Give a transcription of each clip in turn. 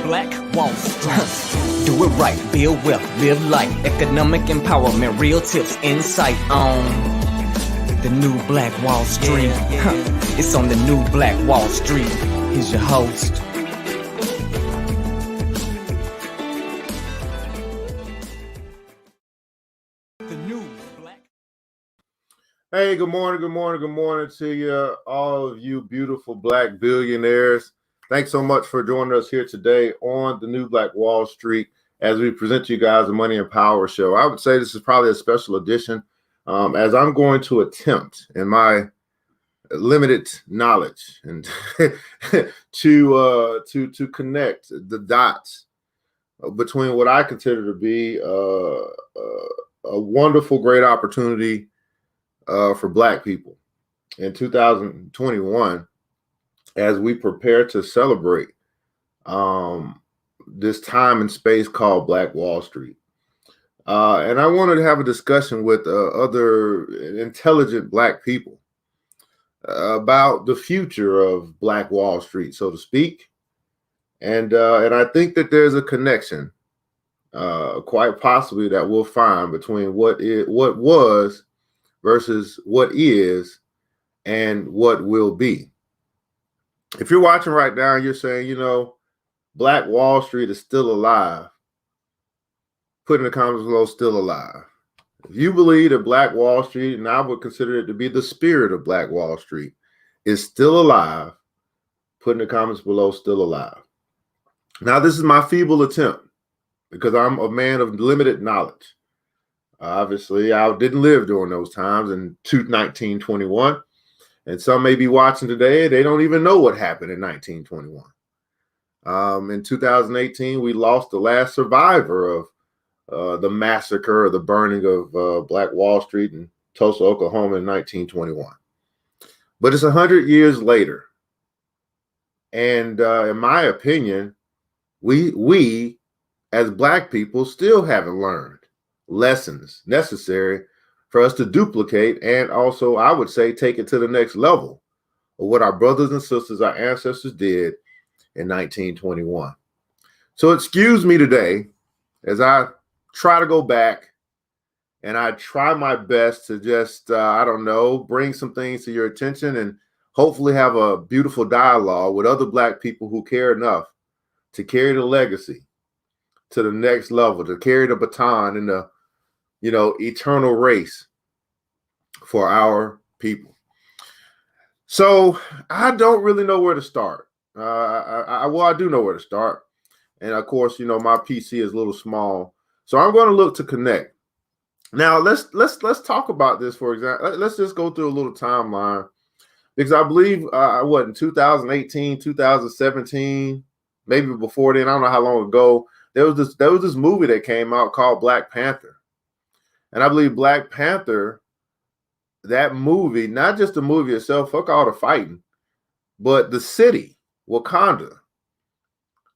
Black Wall Street. Do it right, build wealth, live life, economic empowerment, real tips, insight on the new Black Wall Street. It's on the new Black Wall Street. Here's your host. The new Black. Hey, good morning to you, all of you beautiful Black billionaires. Thanks so much for joining us here today on the new Black Wall Street as we present to you guys the Money and Power Show. I would say this is probably a special edition as I'm going to attempt in my limited knowledge and to connect the dots between what I consider to be a wonderful, great opportunity for Black people in 2021 as we prepare to celebrate this time and space called Black Wall Street. And I wanted to have a discussion with other intelligent Black people about the future of Black Wall Street, so to speak. And I think that there's a connection, quite possibly, that we'll find between what was versus what is and what will be. If you're watching right now and you're saying, Black Wall Street is still alive, put in the comments below, still alive. If you believe that Black Wall Street, and I would consider it to be the spirit of Black Wall Street, is still alive, put in the comments below, still alive. Now, this is my feeble attempt because I'm a man of limited knowledge. Obviously, I didn't live during those times in 1921. And some may be watching today, they don't even know what happened in 1921. In 2018, we lost the last survivor of the massacre or the burning of Black Wall Street in Tulsa, Oklahoma in 1921. But it's 100 years later. And in my opinion, we as Black people still haven't learned lessons necessary for us to duplicate and also, I would say, take it to the next level of what our brothers and sisters, our ancestors did in 1921. So excuse me today as I try to go back and I try my best to just, bring some things to your attention and hopefully have a beautiful dialogue with other Black people who care enough to carry the legacy to the next level, to carry the baton in the eternal race for our people. So I don't really know where to start. I do know where to start. And of course, my PC is a little small. So I'm going to look to connect. Now let's talk about this, for example. Let's just go through a little timeline because I believe in 2018, 2017, maybe before then, I don't know how long ago, there was this movie that came out called Black Panther. And I believe Black Panther, that movie, not just the movie itself, fuck all the fighting, but the city, Wakanda,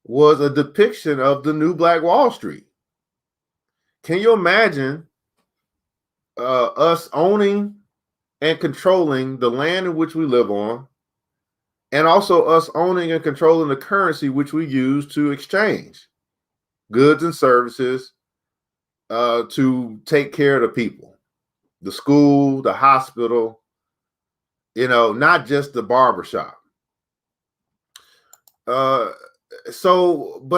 was a depiction of the new Black Wall Street. Can you imagine us owning and controlling the land in which we live on, and also us owning and controlling the currency which we use to exchange goods and services to take care of the people, the school, the hospital, not just the barbershop. But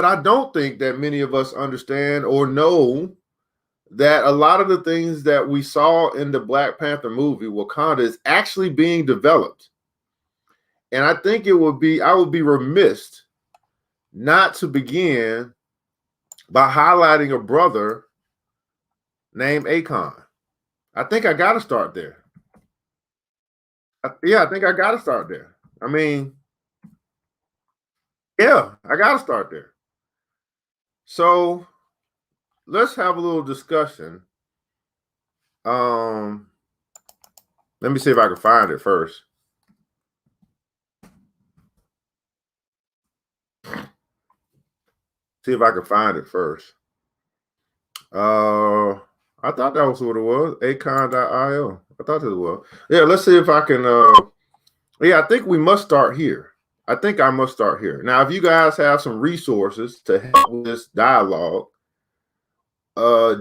I don't think that many of us understand or know that a lot of the things that we saw in the Black Panther movie, Wakanda, is actually being developed. And I think I would be remiss not to begin by highlighting a brother named Akon. I think I got to start there. I think I got to start there. I got to start there. So let's have a little discussion. Let me see if I can find it first. See if I can find it first. I thought that was what it was. Acon.io. I thought it was. Yeah, let's see if I can. I think we must start here. I think I must start here. Now, if you guys have some resources to help with this dialogue,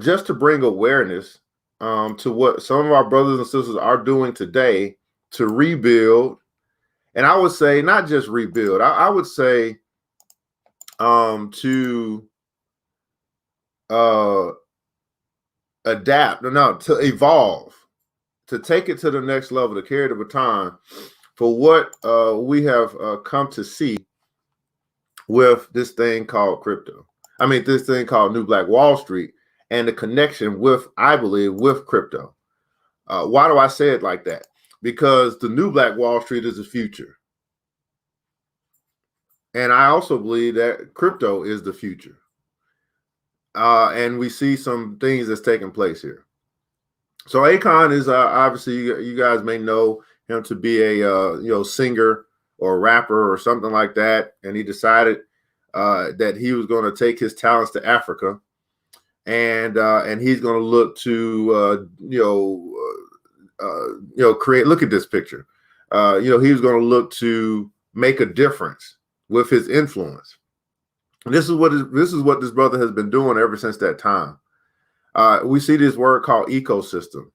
just to bring awareness to what some of our brothers and sisters are doing today to rebuild. And I would say not just rebuild, I would say to adapt, no, to evolve, to take it to the next level, to carry the baton for what we have come to see with this thing called crypto. I mean, this thing called New Black Wall Street and the connection with, I believe, with crypto. Why do I say it like that? Because the New Black Wall Street is the future. And I also believe that crypto is the future. And we see some things that's taking place here. So Akon is obviously, you guys may know him to be a singer or a rapper or something like that, and he decided that he was going to take his talents to Africa, and he's going to look to create. Look at this picture. He was going to look to make a difference with his influence. And this is what this brother has been doing ever since that time. We see this word called ecosystem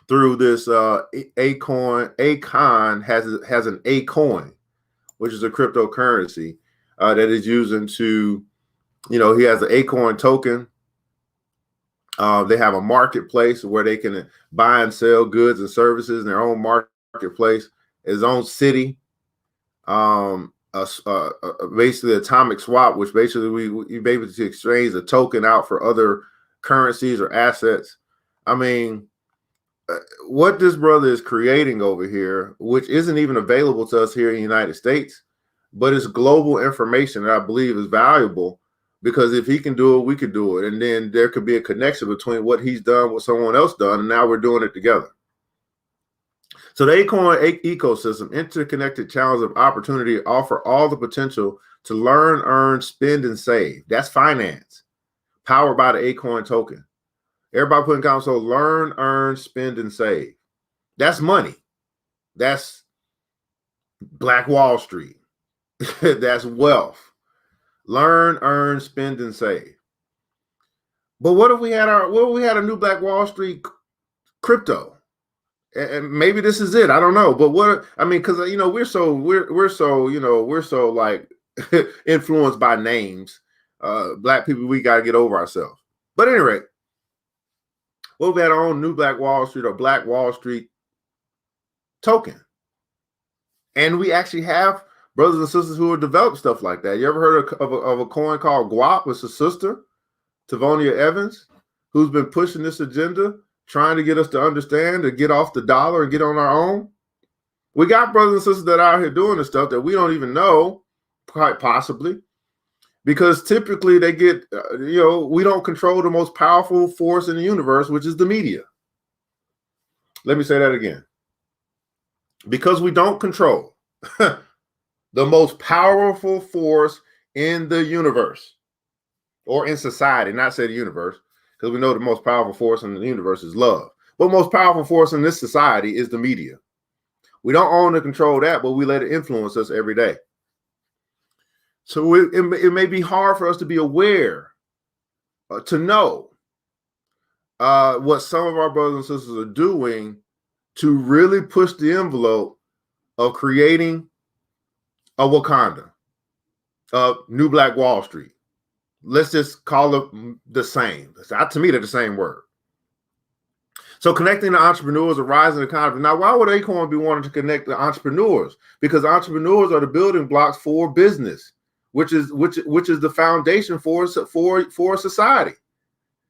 through this Akon. Akon has an Acoin, which is a cryptocurrency that is using to, he has an Acoin token. They have a marketplace where they can buy and sell goods and services in their own marketplace, his own city. Basically atomic swap, which basically we be able to exchange a token out for other currencies or assets. I mean, what this brother is creating over here, which isn't even available to us here in the United States, but it's global information that I believe is valuable, because if he can do it, we can do it. And then there could be a connection between what he's done, what someone else done, and now we're doing it together. So the Acoin ecosystem, interconnected channels of opportunity, offer all the potential to learn, earn, spend, and save. That's finance, powered by the Acoin token. Everybody put in console, learn, earn, spend, and save. That's money. That's Black Wall Street. That's wealth. Learn, earn, spend, and save. But what if we had a New Black Wall Street crypto? And maybe this is it. I don't know. But because we're so like influenced by names. Black people, we got to get over ourselves. But at any rate, what if we had our own New Black Wall Street or Black Wall Street token? And we actually have brothers and sisters who have developed stuff like that. You ever heard of a coin called Guap? It's a sister, Tavonia Evans, who's been pushing this agenda, trying to get us to understand, to get off the dollar and get on our own. We got brothers and sisters that are out here doing this stuff that we don't even know, quite possibly, because typically they get, we don't control the most powerful force in the universe, which is the media. Let me say that again. Because we don't control the most powerful force in the universe, or in society, not say the universe, because we know the most powerful force in the universe is love. But most powerful force in this society is the media. We don't own and control that, but we let it influence us every day. So it may be hard for us to be aware, to know what some of our brothers and sisters are doing to really push the envelope of creating a Wakanda, a New Black Wall Street. Let's just call it the same. To me, they're the same word. So connecting the entrepreneurs, a rising economy. Now, why would Acorn be wanting to connect the entrepreneurs? Because entrepreneurs are the building blocks for business, which is the foundation for society.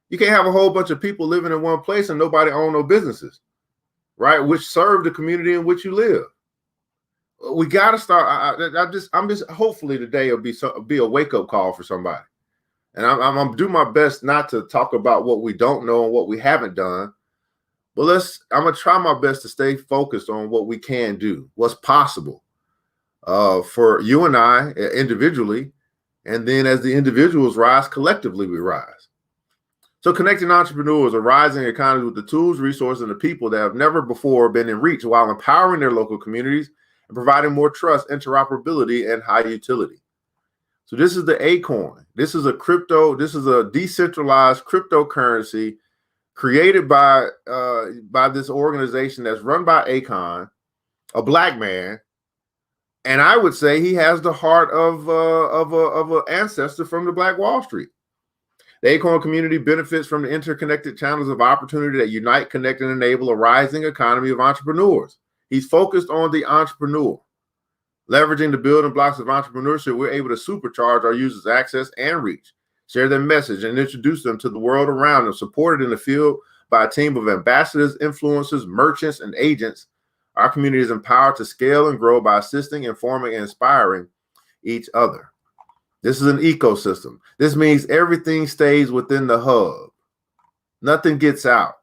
You can't have a whole bunch of people living in one place and nobody own no businesses, right? Which serve the community in which you live. We got to start. I'm just hopefully today will be a wake up call for somebody. And I'm gonna do my best not to talk about what we don't know and what we haven't done, but I'm gonna try my best to stay focused on what we can do, what's possible for you and I individually, and then as the individuals rise, collectively we rise. So connecting entrepreneurs, a rising economy with the tools, resources, and the people that have never before been in reach, while empowering their local communities and providing more trust, interoperability, and high utility. So this is the Acorn. This is a decentralized cryptocurrency created by this organization that's run by Akon, a black man, and I would say he has the heart of an ancestor from the Black Wall Street. The Acorn community benefits from the interconnected channels of opportunity that unite, connect, and enable a rising economy of entrepreneurs. He's focused on the entrepreneur. Leveraging the building blocks of entrepreneurship, we're able to supercharge our users' access and reach, share their message, and introduce them to the world around them, supported in the field by a team of ambassadors, influencers, merchants, and agents. Our community is empowered to scale and grow by assisting, informing, and inspiring each other. This is an ecosystem. This means everything stays within the hub. Nothing gets out.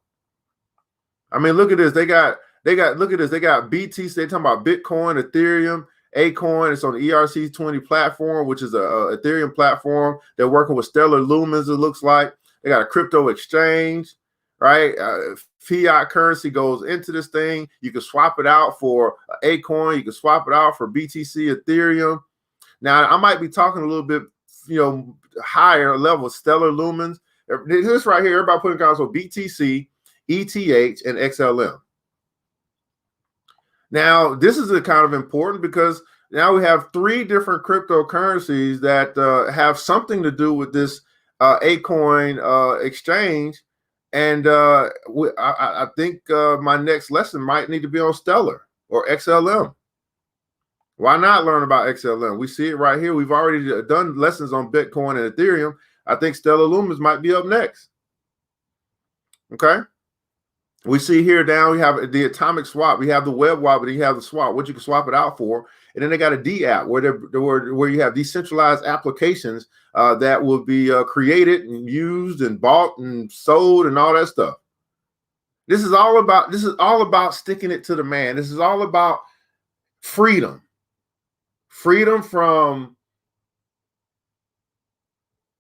I mean, look at this. They got BTC. They're talking about Bitcoin, Ethereum, Acorn. It's on the ERC20 platform, which is a Ethereum platform. They're working with Stellar Lumens, it looks like. They got a crypto exchange, right? Fiat currency goes into this thing. You can swap it out for Acorn. You can swap it out for BTC, Ethereum. Now, I might be talking a little bit, higher level, Stellar Lumens. This right here, everybody putting down, so BTC, ETH, and XLM. Now, this is kind of important because now we have 3 different cryptocurrencies that have something to do with this Acorn exchange. And I think my next lesson might need to be on Stellar or XLM. Why not learn about XLM? We see it right here. We've already done lessons on Bitcoin and Ethereum. I think Stellar Lumens might be up next. Okay. We see here now we have the atomic swap. We have the web wallet, but you have the swap, what you can swap it out for. And then they got a D app where you have decentralized applications that will be created and used and bought and sold and all that stuff. This is all about sticking it to the man. This is all about freedom. Freedom from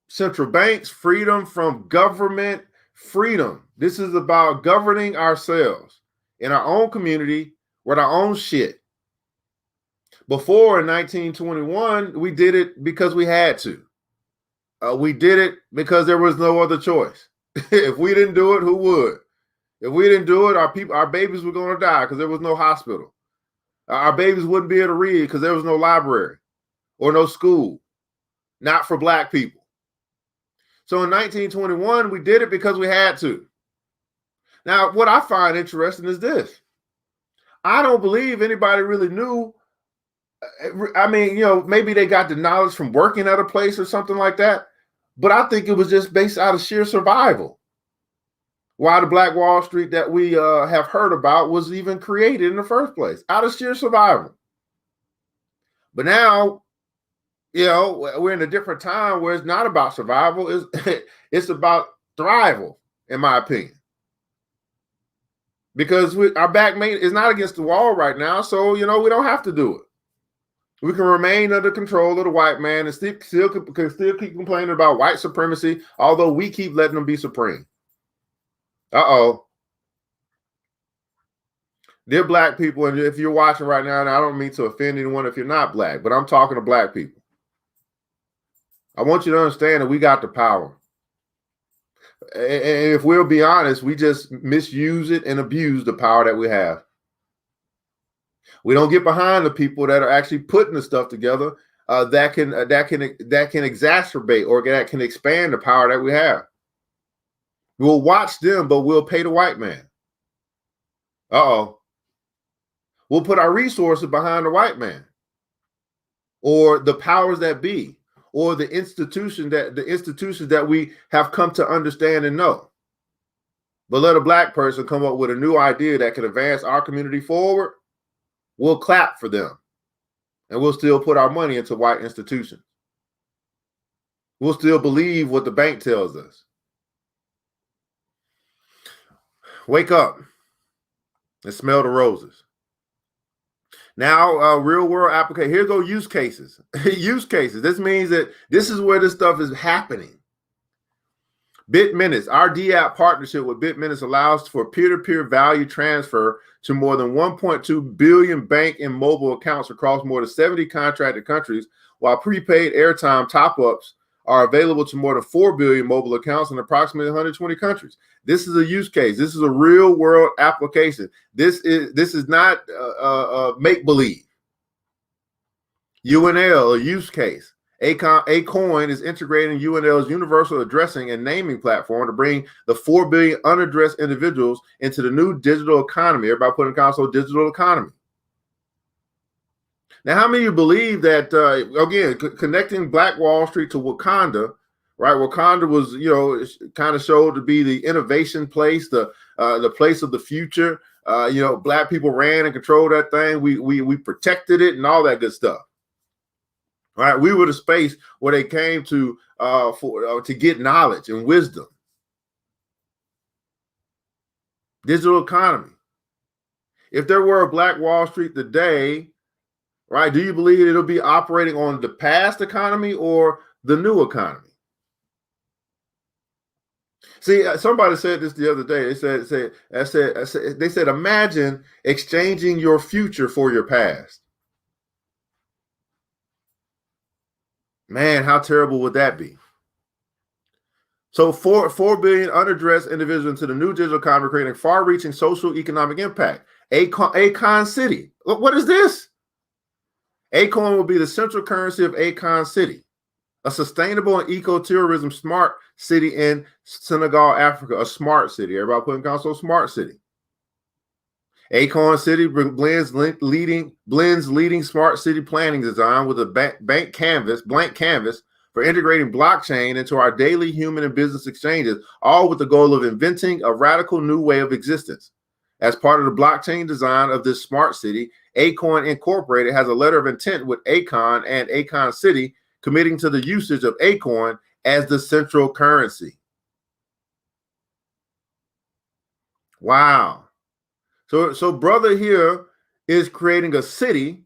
central banks, freedom from government, freedom. This is about governing ourselves in our own community with our own shit. Before in 1921, we did it because we had to. We did it because there was no other choice. If we didn't do it, who would? If we didn't do it, our babies were going to die because there was no hospital. Our babies wouldn't be able to read because there was no library or no school, not for black people. So in 1921, we did it because we had to. Now, what I find interesting is this. I don't believe anybody really knew. I mean, maybe they got the knowledge from working at a place or something like that. But I think it was just based out of sheer survival. Why the Black Wall Street that we have heard about was even created in the first place, out of sheer survival. But now, we're in a different time where it's not about survival. It's about thrival, in my opinion. Because our back is not against the wall right now, so, we don't have to do it. We can remain under control of the white man and still keep complaining about white supremacy, although we keep letting them be supreme. Uh-oh. Dear black people, and if you're watching right now, and I don't mean to offend anyone if you're not black, but I'm talking to black people. I want you to understand that we got the power. And if we'll be honest, we just misuse it and abuse the power that we have. We don't get behind the people that are actually putting the stuff together that can exacerbate or that can expand the power that we have. We'll watch them, but we'll pay the white man. Uh-oh. We'll put our resources behind the white man or the powers that be or the institutions that we have come to understand and know. But let a black person come up with a new idea that can advance our community forward, we'll clap for them. And we'll still put our money into white institutions. We'll still believe what the bank tells us. Wake up and smell the roses. Now, real world application. Here go use cases. Use cases. This means that this is where this stuff is happening. BitMinutes, our DApp partnership with BitMinutes allows for peer-to-peer value transfer to more than 1.2 billion bank and mobile accounts across more than 70 contracted countries, while prepaid airtime top-ups are available to more than 4 billion mobile accounts in approximately 120 countries. This is a use case. This is a real-world application. This is not make-believe. UNL, a use case. Acoin is integrating UNL's universal addressing and naming platform to bring the 4 billion unaddressed individuals into the new digital economy. Everybody put in console digital economy. Now, how many of you believe that, again, connecting Black Wall Street to Wakanda, right? Wakanda was, kind of showed to be the innovation place, the place of the future. Black people ran and controlled that thing. We protected it and all that good stuff. Right, we were the space where they came to get knowledge and wisdom. Digital economy. If there were a Black Wall Street today, right, do you believe it'll be operating on the past economy or the new economy? See, somebody said this the other day. They said, imagine exchanging your future for your past. Man, how terrible would that be? So 4 billion unaddressed individuals into the new digital economy, creating far-reaching social economic impact. Acon City. What is this? Acoin will be the central currency of Acon City, a sustainable and eco-tourism smart city in Senegal, Africa. A smart city. Everybody put in console smart city. Acoin City blends leading smart city planning design with a blank canvas for integrating blockchain into our daily human and business exchanges, all with the goal of inventing a radical new way of existence. As part of the blockchain design of this smart city, Acoin Incorporated has a letter of intent with Acon and Acon City, committing to the usage of Acoin as the central currency. Wow. So brother here is creating a city,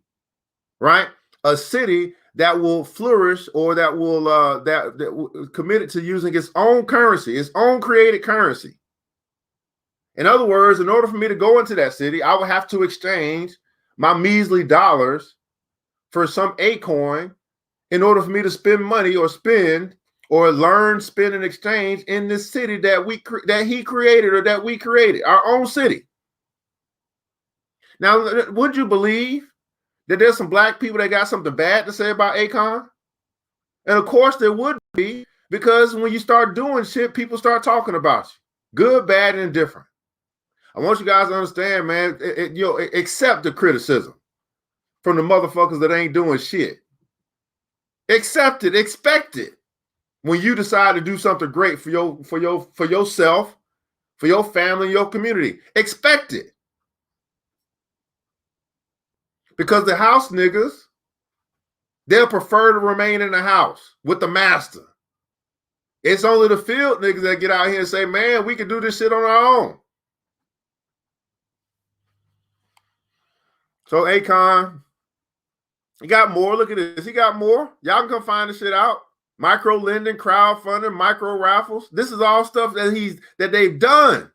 right? A city that will flourish, or that will that committed to using its own currency, its own created currency. In other words, in order for me to go into that city, I would have to exchange my measly dollars for some Acoin in order for me to spend money or learn, spend, and exchange in this city that he created, or that we created, our own city. Now, would you believe that there's some Black people that got something bad to say about Acon? And of course there would be, because when you start doing shit, people start talking about you. Good, bad, and indifferent. I want you guys to understand, man, accept the criticism from the motherfuckers that ain't doing shit. Accept it, expect it. When you decide to do something great for yourself, for your family, your community, expect it. Because the house niggas, they'll prefer to remain in the house with the master. It's only the field niggas that get out here and say, man, we can do this shit on our own. So Acon, he got more. Look at this. He got more. Y'all can come find the shit out. Micro lending, crowdfunding, micro raffles. This is all stuff that they've done.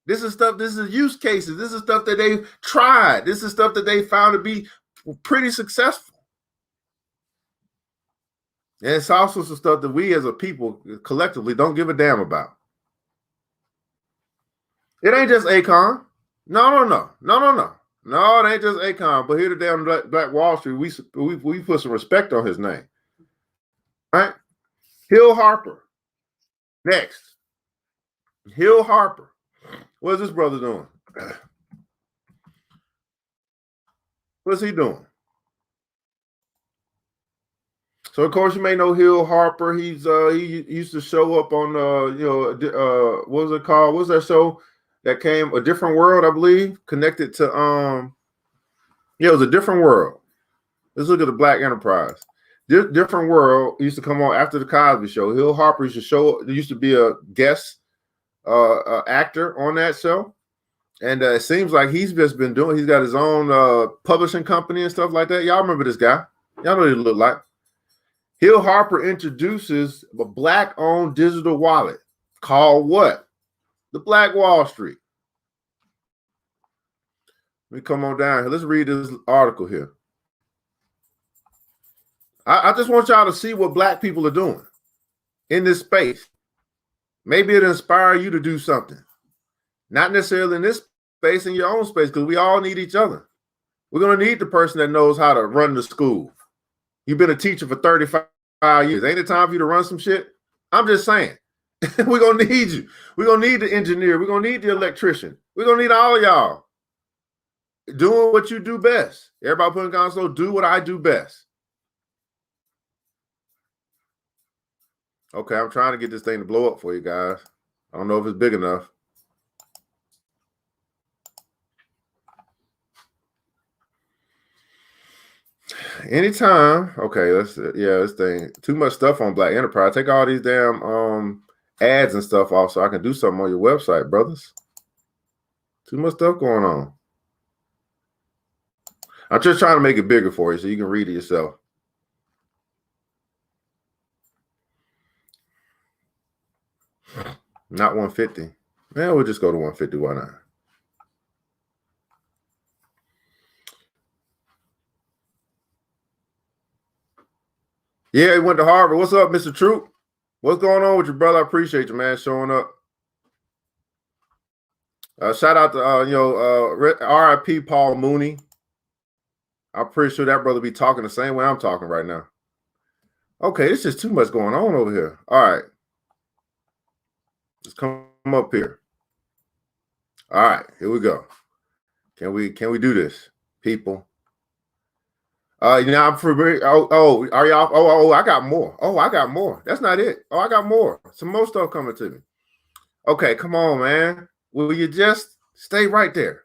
This is use cases. This is stuff that they've tried. This is stuff that they found to be pretty successful. And it's also some stuff that we as a people collectively don't give a damn about. It ain't just Acon. No. No, it ain't just Acon. But here today on Black Wall Street, we put some respect on his name. Right? Hill Harper. Next. Hill Harper. What's this brother doing? What's he doing? So of course you may know Hill Harper. He used to show up on what was it called? What was that show that came? A Different World, I believe, connected to it was A Different World. Let's look at the Black Enterprise. Different World used to come on after the Cosby Show. Hill Harper used to be a guest actor on that show, and it seems like he's got his own publishing company and stuff like that. Y'all remember this guy? Y'all know what he looked like. Hill Harper introduces a Black-owned digital wallet called what? The Black Wall Street. Let me come on down here. Let's read this article here. I just want y'all to see what black people are doing in this space. Maybe it'll inspire you to do something. Not necessarily in this space, in your own space, because we all need each other. We're going to need the person that knows how to run the school. You've been a teacher for 35 years. Ain't it time for you to run some shit? I'm just saying. We're going to need you. We're going to need the engineer. We're going to need the electrician. We're going to need all of y'all doing what you do best. Everybody put in console, do what I do best. Okay, I'm trying to get this thing to blow up for you guys. I don't know if it's big enough. Anytime. Okay, this thing. Too much stuff on Black Enterprise. Take all these damn ads and stuff off so I can do something on your website, brothers. Too much stuff going on. I'm just trying to make it bigger for you so you can read it yourself. Not 150. Man, we'll just go to 150. Why not? Yeah, he went to Harvard. What's up, Mr. Troop? What's going on with you, brother? I appreciate you, man, showing up. Shout out to RIP Paul Mooney. I'm pretty sure that brother be talking the same way I'm talking right now. Okay, it's just too much going on over here. All right. Let's come up here. All right, here we go. Can we do this, people? I'm for are y'all? I got more. I got more. That's not it. I got more. Some more stuff coming to me. Okay, come on, man. Will you just stay right there?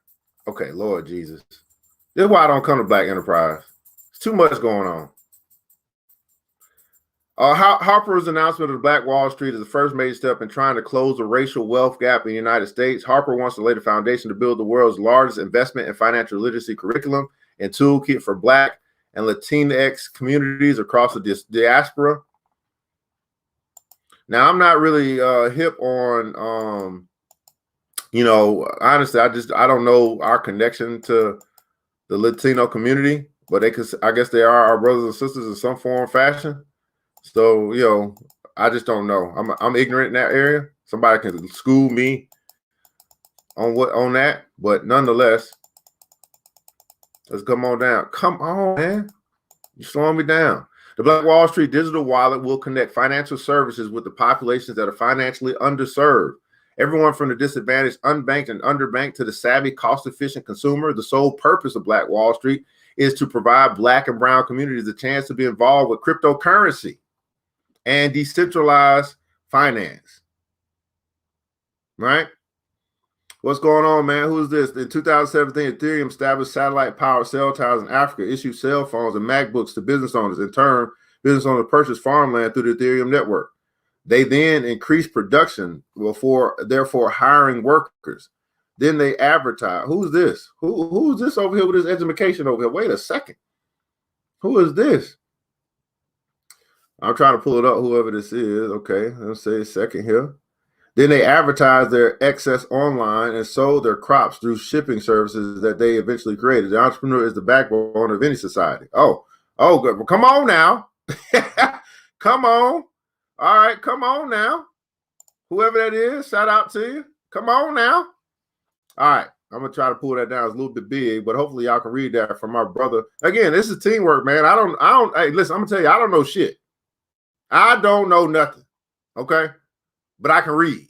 Okay, Lord Jesus. This is why I don't come to Black Enterprise. It's too much going on. Harper's announcement of the Black Wall Street is the first major step in trying to close the racial wealth gap in the United States. Harper wants to lay the foundation to build the world's largest investment in financial literacy curriculum and toolkit for Black and Latinx communities across the diaspora. Now, I'm not really hip on, honestly, I don't know our connection to the Latino community, but I guess they are our brothers and sisters in some form or fashion. So, I just don't know. I'm ignorant in that area. Somebody can school me on that, but nonetheless, let's come on down. Come on, man. You're slowing me down. The Black Wall Street digital wallet will connect financial services with the populations that are financially underserved. Everyone from the disadvantaged, unbanked, and underbanked to the savvy, cost-efficient consumer. The sole purpose of Black Wall Street is to provide Black and brown communities a chance to be involved with cryptocurrency and decentralized finance. Right? What's going on, man? Who's this? In 2017, Ethereum established satellite-powered cell towers in Africa, issued cell phones and MacBooks to business owners. In turn, business owners purchased farmland through the Ethereum network. They then increased production therefore hiring workers. Then they advertise. Who's this? Who's this over here with this education over here? Wait a second. Who is this? I'm trying to pull it up, whoever this is. Okay, let's say a second here. Then they advertised their excess online and sold their crops through shipping services that they eventually created. The entrepreneur is the backbone of any society. Oh, good. Well, come on now. Come on. All right, come on now. Whoever that is, shout out to you. Come on now. All right, I'm going to try to pull that down. It's a little bit big, but hopefully y'all can read that from our brother. Again, this is teamwork, man. Hey, listen, I'm going to tell you, I don't know shit. I don't know nothing, okay? But I can read,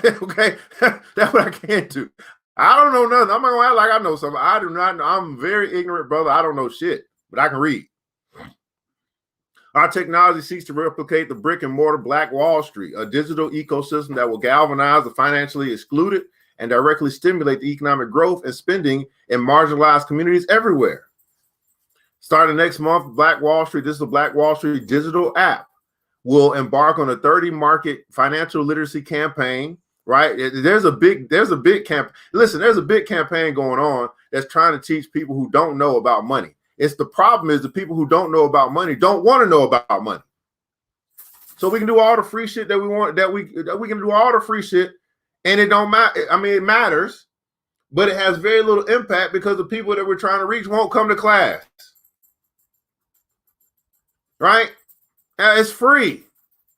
okay? That's what I can do. I don't know nothing. I'm not going to act like I know something. I do not know. I'm very ignorant, brother. I don't know shit, but I can read. Our technology seeks to replicate the brick and mortar Black Wall Street, a digital ecosystem that will galvanize the financially excluded and directly stimulate the economic growth and spending in marginalized communities everywhere. Starting next month, Black Wall Street, this is the Black Wall Street digital app, will embark on a 30-market financial literacy campaign, right? There's a big campaign. Listen, there's a big campaign going on that's trying to teach people who don't know about money. The problem is the people who don't know about money don't want to know about money. So we can do all the free shit that we want, that we can do all the free shit, and it don't matter. I mean, it matters, but it has very little impact because the people that we're trying to reach won't come to class. Right? It's free.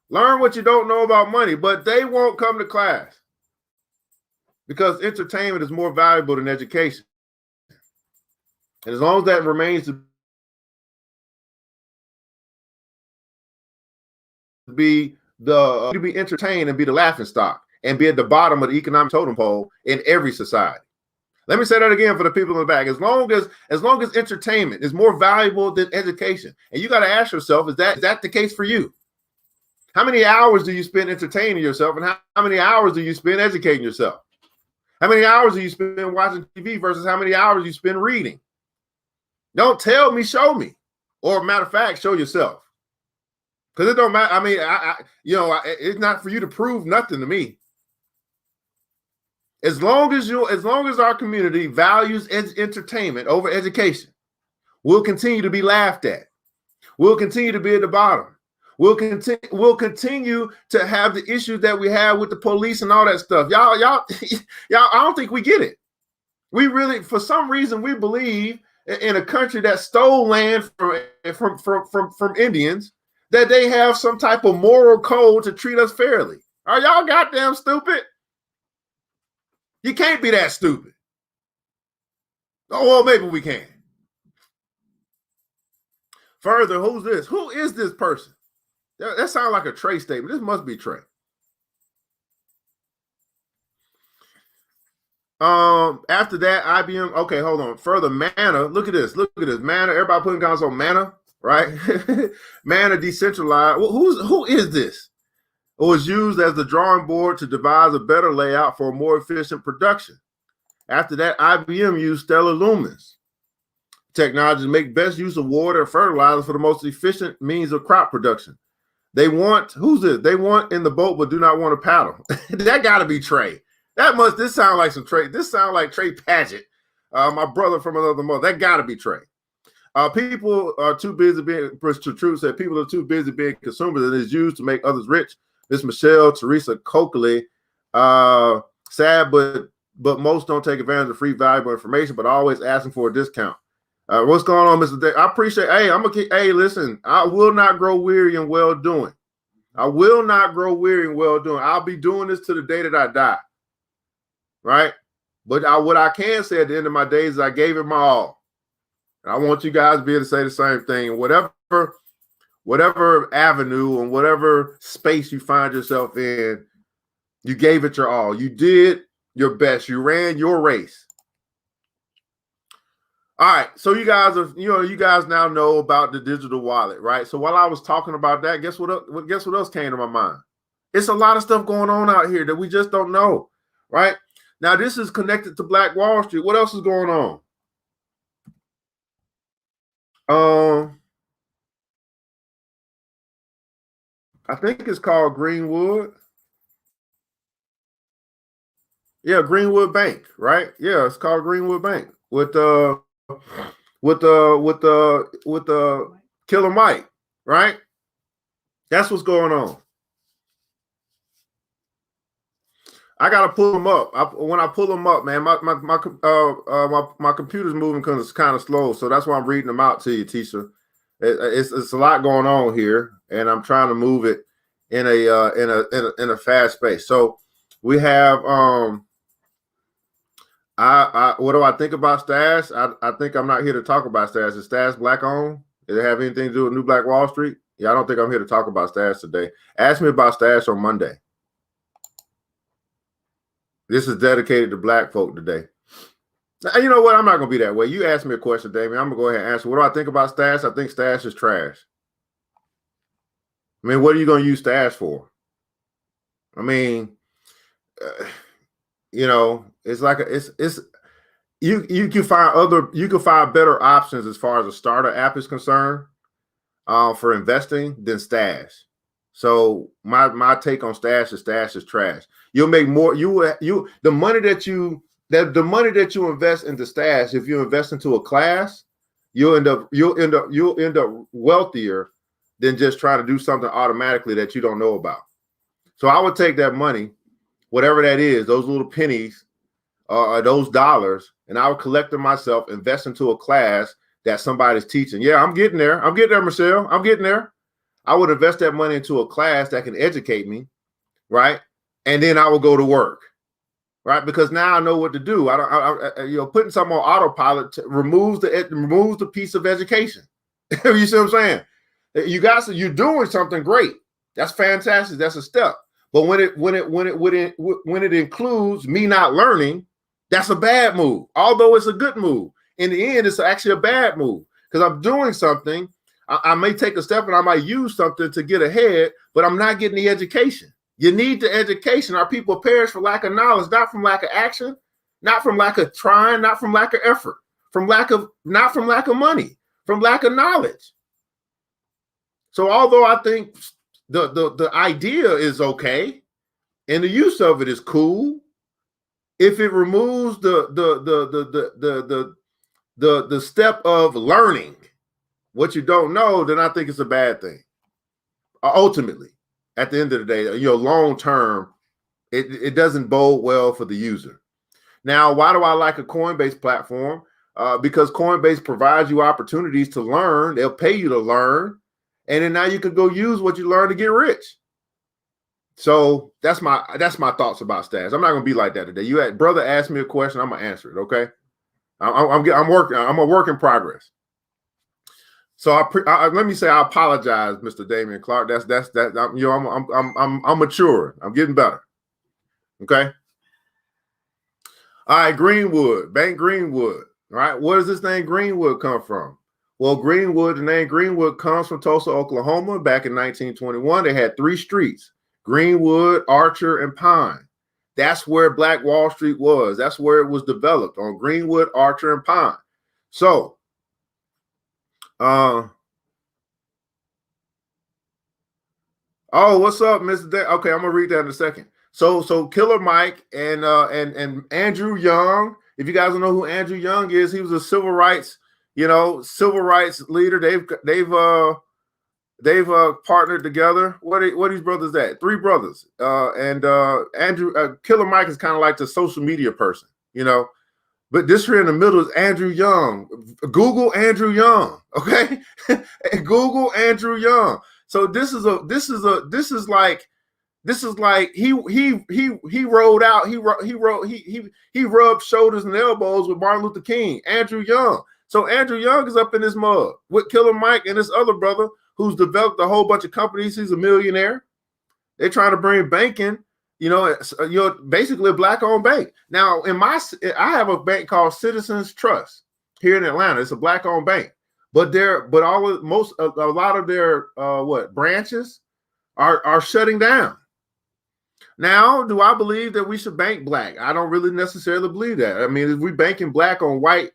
Learn what you don't know about money, but they won't come to class because entertainment is more valuable than education. And as long as that remains to be to be entertained and be the laughing stock and be at the bottom of the economic totem pole in every society. Let me say that again for the people in the back. As long as entertainment is more valuable than education, and you got to ask yourself, is that the case for you? How many hours do you spend entertaining yourself, and how many hours do you spend educating yourself? How many hours do you spend watching TV versus how many hours you spend reading? Don't tell me, show me. Or matter of fact, show yourself. Because it don't matter. I mean, it's not for you to prove nothing to me. As long as our community values entertainment over education, we'll continue to be laughed at. We'll continue to be at the bottom. We'll continue to have the issues that we have with the police and all that stuff. Y'all, I don't think we get it. We really, for some reason, we believe in a country that stole land from Indians, that they have some type of moral code to treat us fairly. Are y'all goddamn stupid? You can't be that stupid. Oh, well, maybe we can. Further, who's this? Who is this person? That sounds like a Trey statement. This must be Trey. After that, IBM. Okay, hold on. Further, Mana. Look at this. Look at this. Mana. Everybody putting comments on Mana, right? Mana decentralized. Who is this? It was used as the drawing board to devise a better layout for a more efficient production. After that, IBM used stellar lumens technology to make best use of water and fertilizer for the most efficient means of crop production. They want, who's this? They want in the boat, but do not want to paddle. That got to be Trey. This sounds like some Trey. This sounds like Trey Paget, my brother from another mother. That got to be Trey. People are too busy being, Truth said, people are too busy being consumers, and it's used to make others rich. Miss Michelle, Teresa Coakley, sad, but most don't take advantage of free, valuable information, but always asking for a discount. What's going on, Mr. Day? I appreciate. Hey, listen, I will not grow weary in well doing. I will not grow weary in well doing. I'll be doing this to the day that I die. Right? But what I can say at the end of my days is I gave it my all. And I want you guys to be able to say the same thing. Whatever avenue and whatever space you find yourself in, you gave it your all. You did your best. You ran your race. All right, so you guys now know about the digital wallet, right? So while I was talking about that, guess what else came to my mind? It's a lot of stuff going on out here that we just don't know, right? Now, this is connected to Black Wall Street. What else is going on? I think it's called Greenwood. Yeah, Greenwood Bank, right? Yeah, it's called Greenwood Bank with Killer Mike, right? That's what's going on. I gotta pull them up. When I pull them up, man, my computer's moving because it's kind of slow, so that's why I'm reading them out to you, Tisha. It's a lot going on here, and I'm trying to move it in a fast space. So we have what do I think about Stash? I think I'm not here to talk about Stash. Is Stash black owned? Did it have anything to do with New Black Wall Street? Yeah, I don't think I'm here to talk about Stash today. Ask me about Stash on Monday. This is dedicated to black folk today. Now, you know what? I'm not going to be that way. You asked me a question, Damien. I'm going to go ahead and answer. What do I think about Stash? I think Stash is trash. I mean, what are you going to use Stash for? I mean, it's like you can find better options as far as a starter app is concerned for investing than Stash. So my take on Stash is trash. You'll make more. The money that you invest into Stash, if you invest into a class, you'll end up wealthier than just trying to do something automatically that you don't know about. So I would take that money, whatever that is, those little pennies, those dollars, and I would collect them myself, invest into a class that somebody's teaching. Yeah, I'm getting there. I'm getting there, Michelle. I'm getting there. I would invest that money into a class that can educate me, right? And then I will go to work, right? Because now I know what to do. Putting something on autopilot removes the piece of education. You see what I'm saying? You're doing something great. That's fantastic. That's a step. But when it includes me not learning, that's a bad move. Although it's a good move, in the end, it's actually a bad move because I'm doing something. I may take a step and I might use something to get ahead, but I'm not getting the education. You need the education. Our people perish for lack of knowledge, not from lack of action, not from lack of trying, not from lack of effort, not from lack of money, from lack of knowledge. So although I think the idea is okay and the use of it is cool, if it removes the step of learning what you don't know, then I think it's a bad thing. Ultimately, at the end of the day, long term, it doesn't bode well for the user. Now, why do I like a Coinbase platform? Because Coinbase provides you opportunities to learn. They'll pay you to learn. And then now you can go use what you learn to get rich. So that's my thoughts about stats. I'm not gonna be like that today. Brother asked me a question, I'm gonna answer it. Okay, I'm working. I'm a work in progress. So let me say I apologize, Mr. Damian Clark. I'm mature. I'm getting better. Okay. All right, Greenwood, Bank Greenwood. All right, where does this name Greenwood come from? Well, the name Greenwood comes from Tulsa, Oklahoma. Back in 1921, they had 3 streets: Greenwood, Archer, and Pine. That's where Black Wall Street was. That's where it was developed, on Greenwood, Archer, and Pine. So, oh, what's up, Mr. Okay, I'm gonna read that in a second. So Killer Mike and Andrew Young. If you guys don't know who Andrew Young is, he was a civil rights leader. They've partnered together. What are these brothers at? 3 brothers. And Andrew Killer Mike is kind of like the social media person, But this here in the middle is Andrew Young. Google Andrew Young, okay? Google Andrew Young. So this is like he rubbed shoulders and elbows with Martin Luther King, Andrew Young. So Andrew Young is up in this mud with Killer Mike and this other brother who's developed a whole bunch of companies. He's a millionaire. They're trying to bring banking, basically a Black-owned bank. Now, I have a bank called Citizens Trust here in Atlanta. It's a Black-owned bank, but a lot of their branches are shutting down. Now, do I believe that we should bank Black? I don't really necessarily believe that. I mean, if we banking Black on white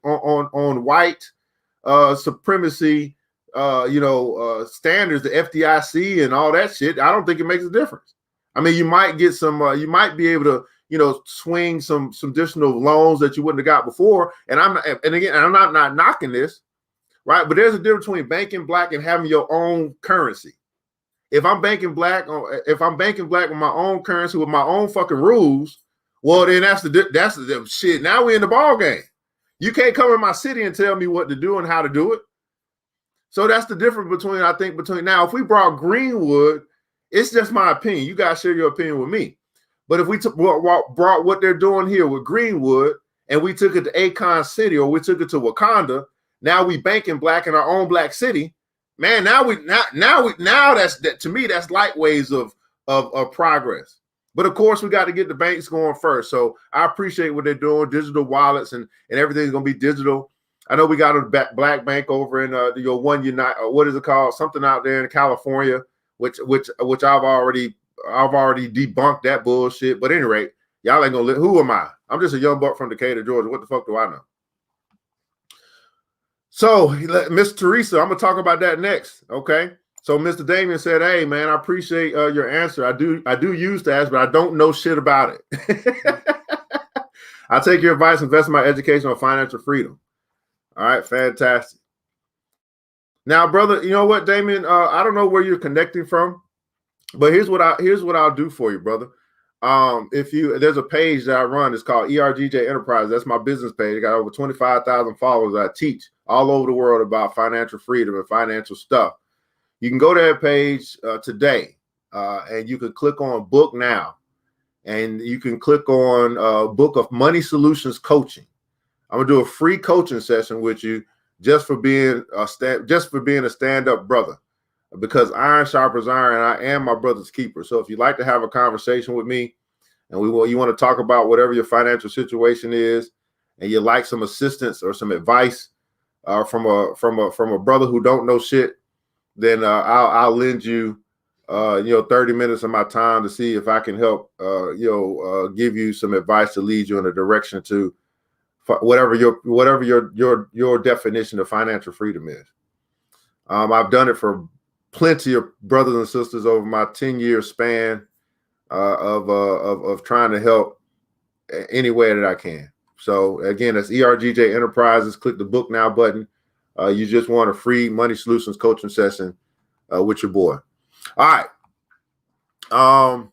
supremacy, standards, the FDIC and all that shit, I don't think it makes a difference. I mean, you might get you might be able to, swing some additional loans that you wouldn't have got before. And I'm not knocking this, right? But there's a difference between banking Black and having your own currency. If I'm banking Black with my own currency with my own fucking rules, well, then that's the shit. Now we're in the ball game. You can't come in my city and tell me what to do and how to do it. So that's the difference between now. If we brought Greenwood, it's just my opinion. You guys share your opinion with me. But if we brought what they're doing here with Greenwood and we took it to Akon City or we took it to Wakanda, now we banking Black in our own Black city. Man, now that's to me, that's light waves of progress. But of course, we got to get the banks going first. So I appreciate what they're doing, digital wallets and everything's gonna be digital. I know we got a Black bank over in One Unite, what is it called? Something out there in California, which I've already debunked that bullshit. But at any rate, y'all ain't gonna who am I? I'm just a young buck from Decatur, Georgia. What the fuck do I know? So, Miss Teresa, I'm gonna talk about that next. Okay. So Mr. Damian said, "Hey man, I appreciate your answer. I do use stats, but I don't know shit about it. I take your advice, invest in my education on financial freedom." All right, fantastic. Now, brother, you know what, Damien? I don't know where you're connecting from, but here's what I'll do for you, brother. If there's a page that I run, it's called ERGJ Enterprise. That's my business page. I got over 25,000 followers. I teach all over the world about financial freedom and financial stuff. You can go to that page today, and you can click on Book Now, and you can click on Book of Money Solutions Coaching. I'm gonna do a free coaching session with you just for being a stand-up brother, because iron sharpens iron. I am my brother's keeper. So if you'd like to have a conversation with me, and you want to talk about whatever your financial situation is, and you like some assistance or some advice from a brother who don't know shit, then I'll lend you 30 minutes of my time to see if I can help give you some advice to lead you in a direction to whatever your definition of financial freedom is. I've done it for plenty of brothers and sisters over my 10-year span of trying to help any way that I can. So again, that's ERGJ Enterprises. Click the Book Now button. You just want a free money solutions coaching session with your boy. All right.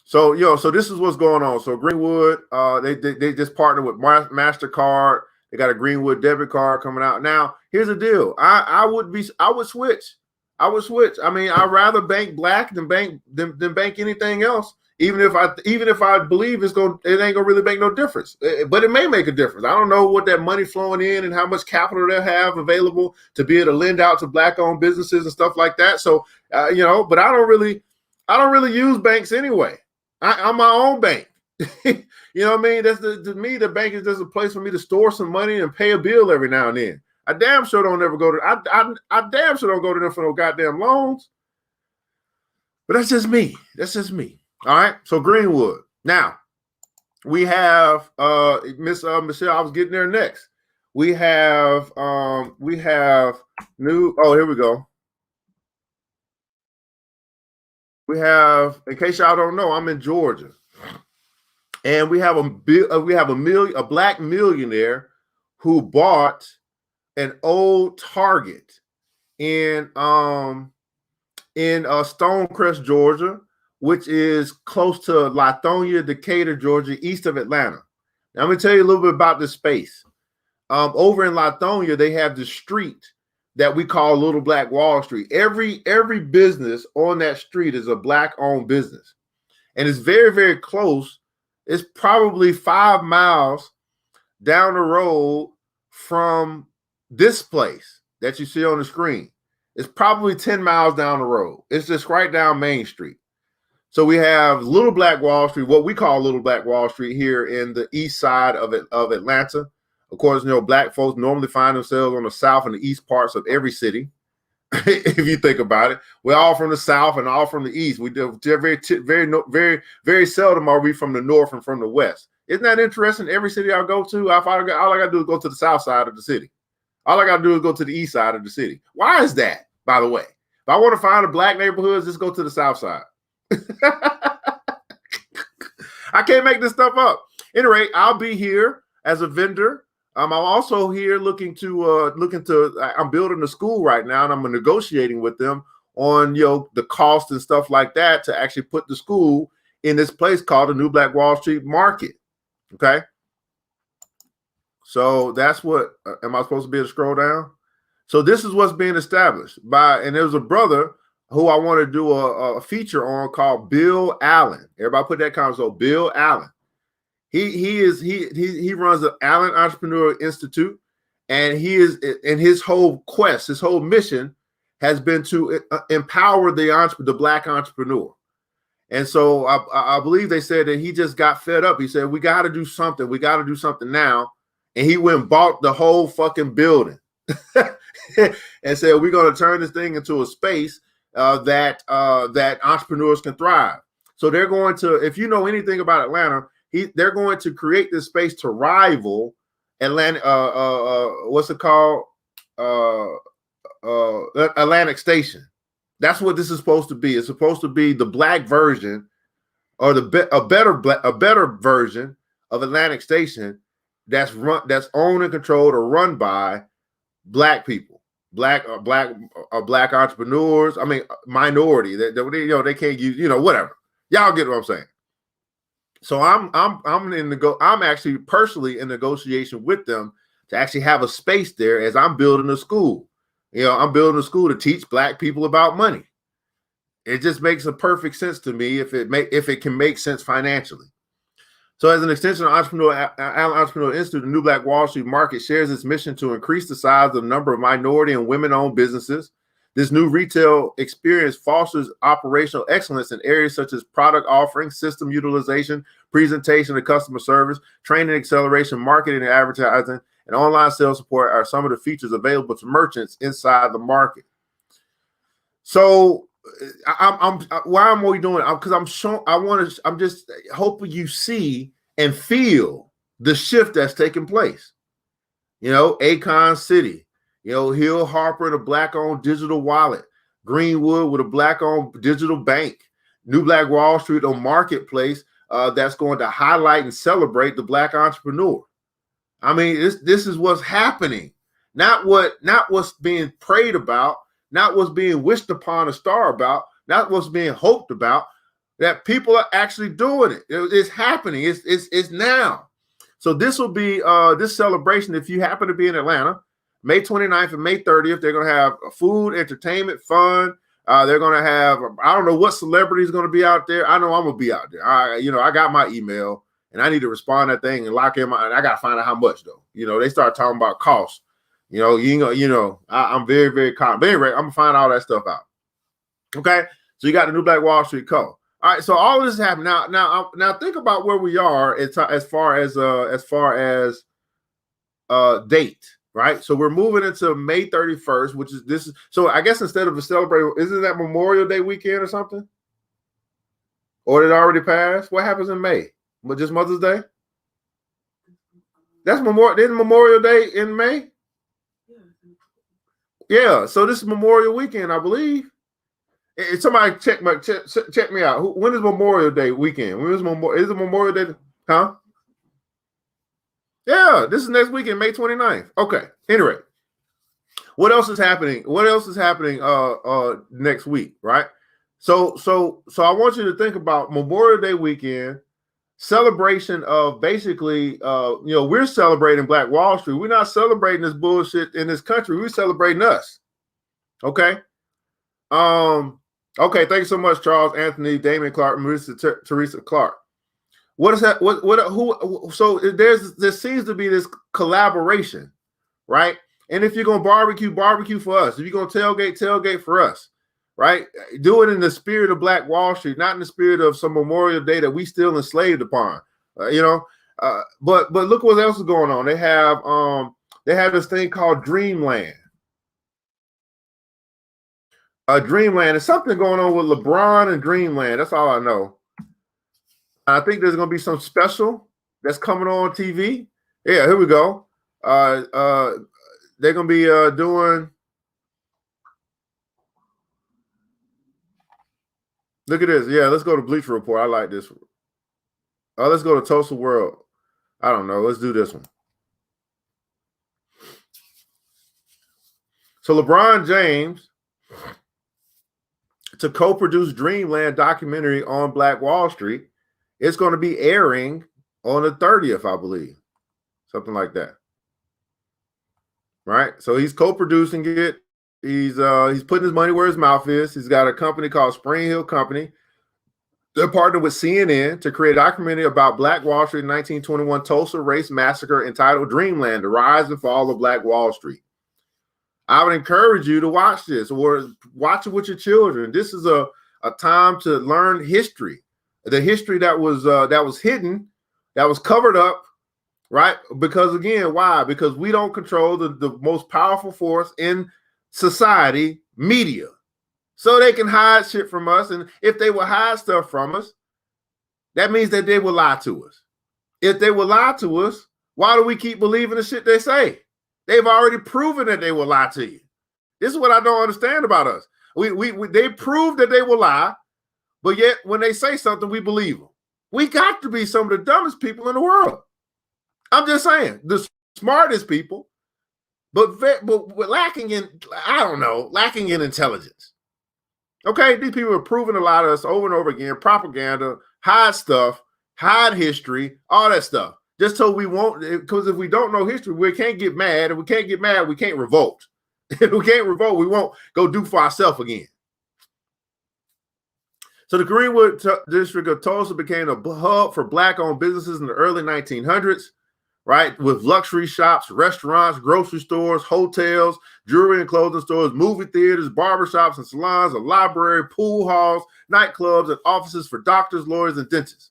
So this is what's going on. So Greenwood, they just partnered with MasterCard. They got a Greenwood debit card coming out. Now, here's the deal. I would switch. I mean, I'd rather bank black than bank anything else. Even if I believe it ain't gonna really make no difference. But it may make a difference. I don't know what that money flowing in and how much capital they'll have available to be able to lend out to black-owned businesses and stuff like that. So but I don't really use banks anyway. I'm my own bank. You know what I mean? To me, the bank is just a place for me to store some money and pay a bill every now and then. I damn sure don't ever go to. I damn sure don't go to them for no goddamn loans. But that's just me. All right. So Greenwood. Now we have Miss Michelle. I was getting there next. We have new. Oh, here we go. We have, in case y'all don't know, I'm in Georgia, and we have a black millionaire who bought an old Target in Stonecrest, Georgia, which is close to Lithonia, Decatur, Georgia, east of Atlanta. Now, I'm gonna tell you a little bit about this space. Over in Lithonia, they have the street that we call Little Black Wall Street. Every business on that street is a black-owned business. And it's very, very close. It's probably 5 miles down the road from this place that you see on the screen. It's probably 10 miles down the road. It's just right down Main Street. So we have Little Black Wall Street, what we call Little Black Wall Street here in the east side of Atlanta. Of course, black folks normally find themselves on the south and the east parts of every city. If you think about it, we're all from the south and all from the east. We do very seldom are we from the north and from the west. Isn't that interesting? Every city I go to, all I got to do is go to the south side of the city. All I got to do is go to the east side of the city. Why is that, by the way? If I want to find a black neighborhood, just go to the south side. I can't make this stuff up. Anyway, I'll be here as a vendor. I'm also here looking to I'm building a school right now, and I'm negotiating with them on the cost and stuff like that to actually put the school in this place called the New Black Wall Street Market. Okay. So that's what am I supposed to be able to scroll down? So this is what's being established and there's a brother who I want to do a feature on called Bill Allen. Everybody put that comment. So Bill Allen. He runs the Allen Entrepreneur Institute, and his whole quest, his whole mission has been to empower the black entrepreneur. And so I believe they said that he just got fed up. He said, we got to do something. We got to do something now. And he went and bought the whole fucking building and said, we're going to turn this thing into a space that entrepreneurs can thrive. So they're going to, if you know anything about Atlanta, they're going to create this space to rival Atlanta. What's it called? Atlantic Station. That's what this is supposed to be. It's supposed to be the black version, or a better version of Atlantic Station that's owned and controlled or run by black people. black entrepreneurs. I mean, minority. They can't use, whatever. Y'all get what I'm saying. So I'm actually personally in negotiation with them to actually have a space there as I'm building a school. I'm building a school to teach black people about money. It just makes a perfect sense to me if it can make sense financially. So as an extension of Entrepreneur Institute, the New Black Wall Street Market shares its mission to increase the size of the number of minority and women-owned businesses. This new retail experience fosters operational excellence in areas such as product offering, system utilization, presentation and customer service, training, acceleration, marketing and advertising, and online sales support are some of the features available to merchants inside the market. So why am we doing it? Because I'm just hoping you see and feel the shift that's taking place. Akon City, Hill Harper, the black-owned digital wallet, Greenwood with a black-owned digital bank, New Black Wall Street, a marketplace that's going to highlight and celebrate the black entrepreneur. I mean, this is what's happening, not what's being prayed about, not what's being wished upon a star about, not what's being hoped about. That people are actually doing it. It's happening. It's now. So this will be this celebration. If you happen to be in Atlanta, May 29th and May 30th, they're going to have food, entertainment, fun. They're going to have, I don't know what celebrity is going to be out there. I know I'm going to be out there. I got my email and I need to respond to that thing and lock in and I got to find out how much though. They start talking about costs. I'm very, very confident. But anyway, I'm going to find all that stuff out. Okay. So you got the New Black Wall Street Co. All right. So all of this is happening now think about where we are as far as date. Right. So we're moving into May 31st, so I guess instead of a celebration, isn't that Memorial Day weekend or something? Or did it already pass? What happens in May? Just Mother's Day? That's Memorial Day in May? Yeah. So this is Memorial weekend, I believe. Somebody check me out. When is Memorial Day weekend? Is it Memorial Day? Huh? Yeah, this is next weekend, May 29th. Okay. Anyway, what else is happening? Next week, right? So I want you to think about Memorial Day weekend, celebration of basically, we're celebrating Black Wall Street. We're not celebrating this bullshit in this country. We're celebrating us. Okay. Okay. Thank you so much, Charles Anthony, Damon Clark, Marissa, Teresa Clark. What is that? Who? So there seems to be this collaboration, right? And if you're gonna barbecue for us. If you're gonna tailgate for us, right? Do it in the spirit of Black Wall Street, not in the spirit of some Memorial Day that we still enslaved upon. But look what else is going on. They have this thing called Dreamland. Dreamland. There's something going on with LeBron and Dreamland. That's all I know. I think there's going to be some special that's coming on TV. Yeah, here we go. They're going to be doing. Look at this. Yeah, let's go to Bleacher Report. I like this one. Let's go to Tulsa World. I don't know. Let's do this one. So LeBron James to co-produce Dreamland documentary on Black Wall Street. It's going to be airing on the 30th, I believe. Something like that. Right? So he's co-producing it. He's putting his money where his mouth is. He's got a company called Spring Hill Company. They're partnered with CNN to create a documentary about Black Wall Street 1921 Tulsa Race Massacre entitled Dreamland, The Rise and Fall of Black Wall Street. I would encourage you to watch this or watch it with your children. This is a time to learn history. The history that was hidden, that was covered up, right? Because again, why? Because we don't control the most powerful force in society, media. So they can hide shit from us. And if they will hide stuff from us, that means that they will lie to us. If they will lie to us, why do we keep believing the shit they say? They've already proven that they will lie to you. This is what I don't understand about us. They prove that they will lie. But yet, when they say something, we believe them. We got to be some of the dumbest people in the world. I'm just saying, the smartest people but lacking in, I don't know, lacking in intelligence. Okay, these people are proving a lot of us over and over again, propaganda, hide stuff, hide history, all that stuff. Just so we won't, because if we don't know history, we can't get mad. If we can't get mad, we can't revolt. If we can't revolt, we won't go do for ourselves again. So the Greenwood district of Tulsa became a hub for Black-owned businesses in the early 1900s, right? With luxury shops, restaurants, grocery stores, hotels, jewelry and clothing stores, movie theaters, barbershops and salons, a library, pool halls, nightclubs, and offices for doctors, lawyers, and dentists.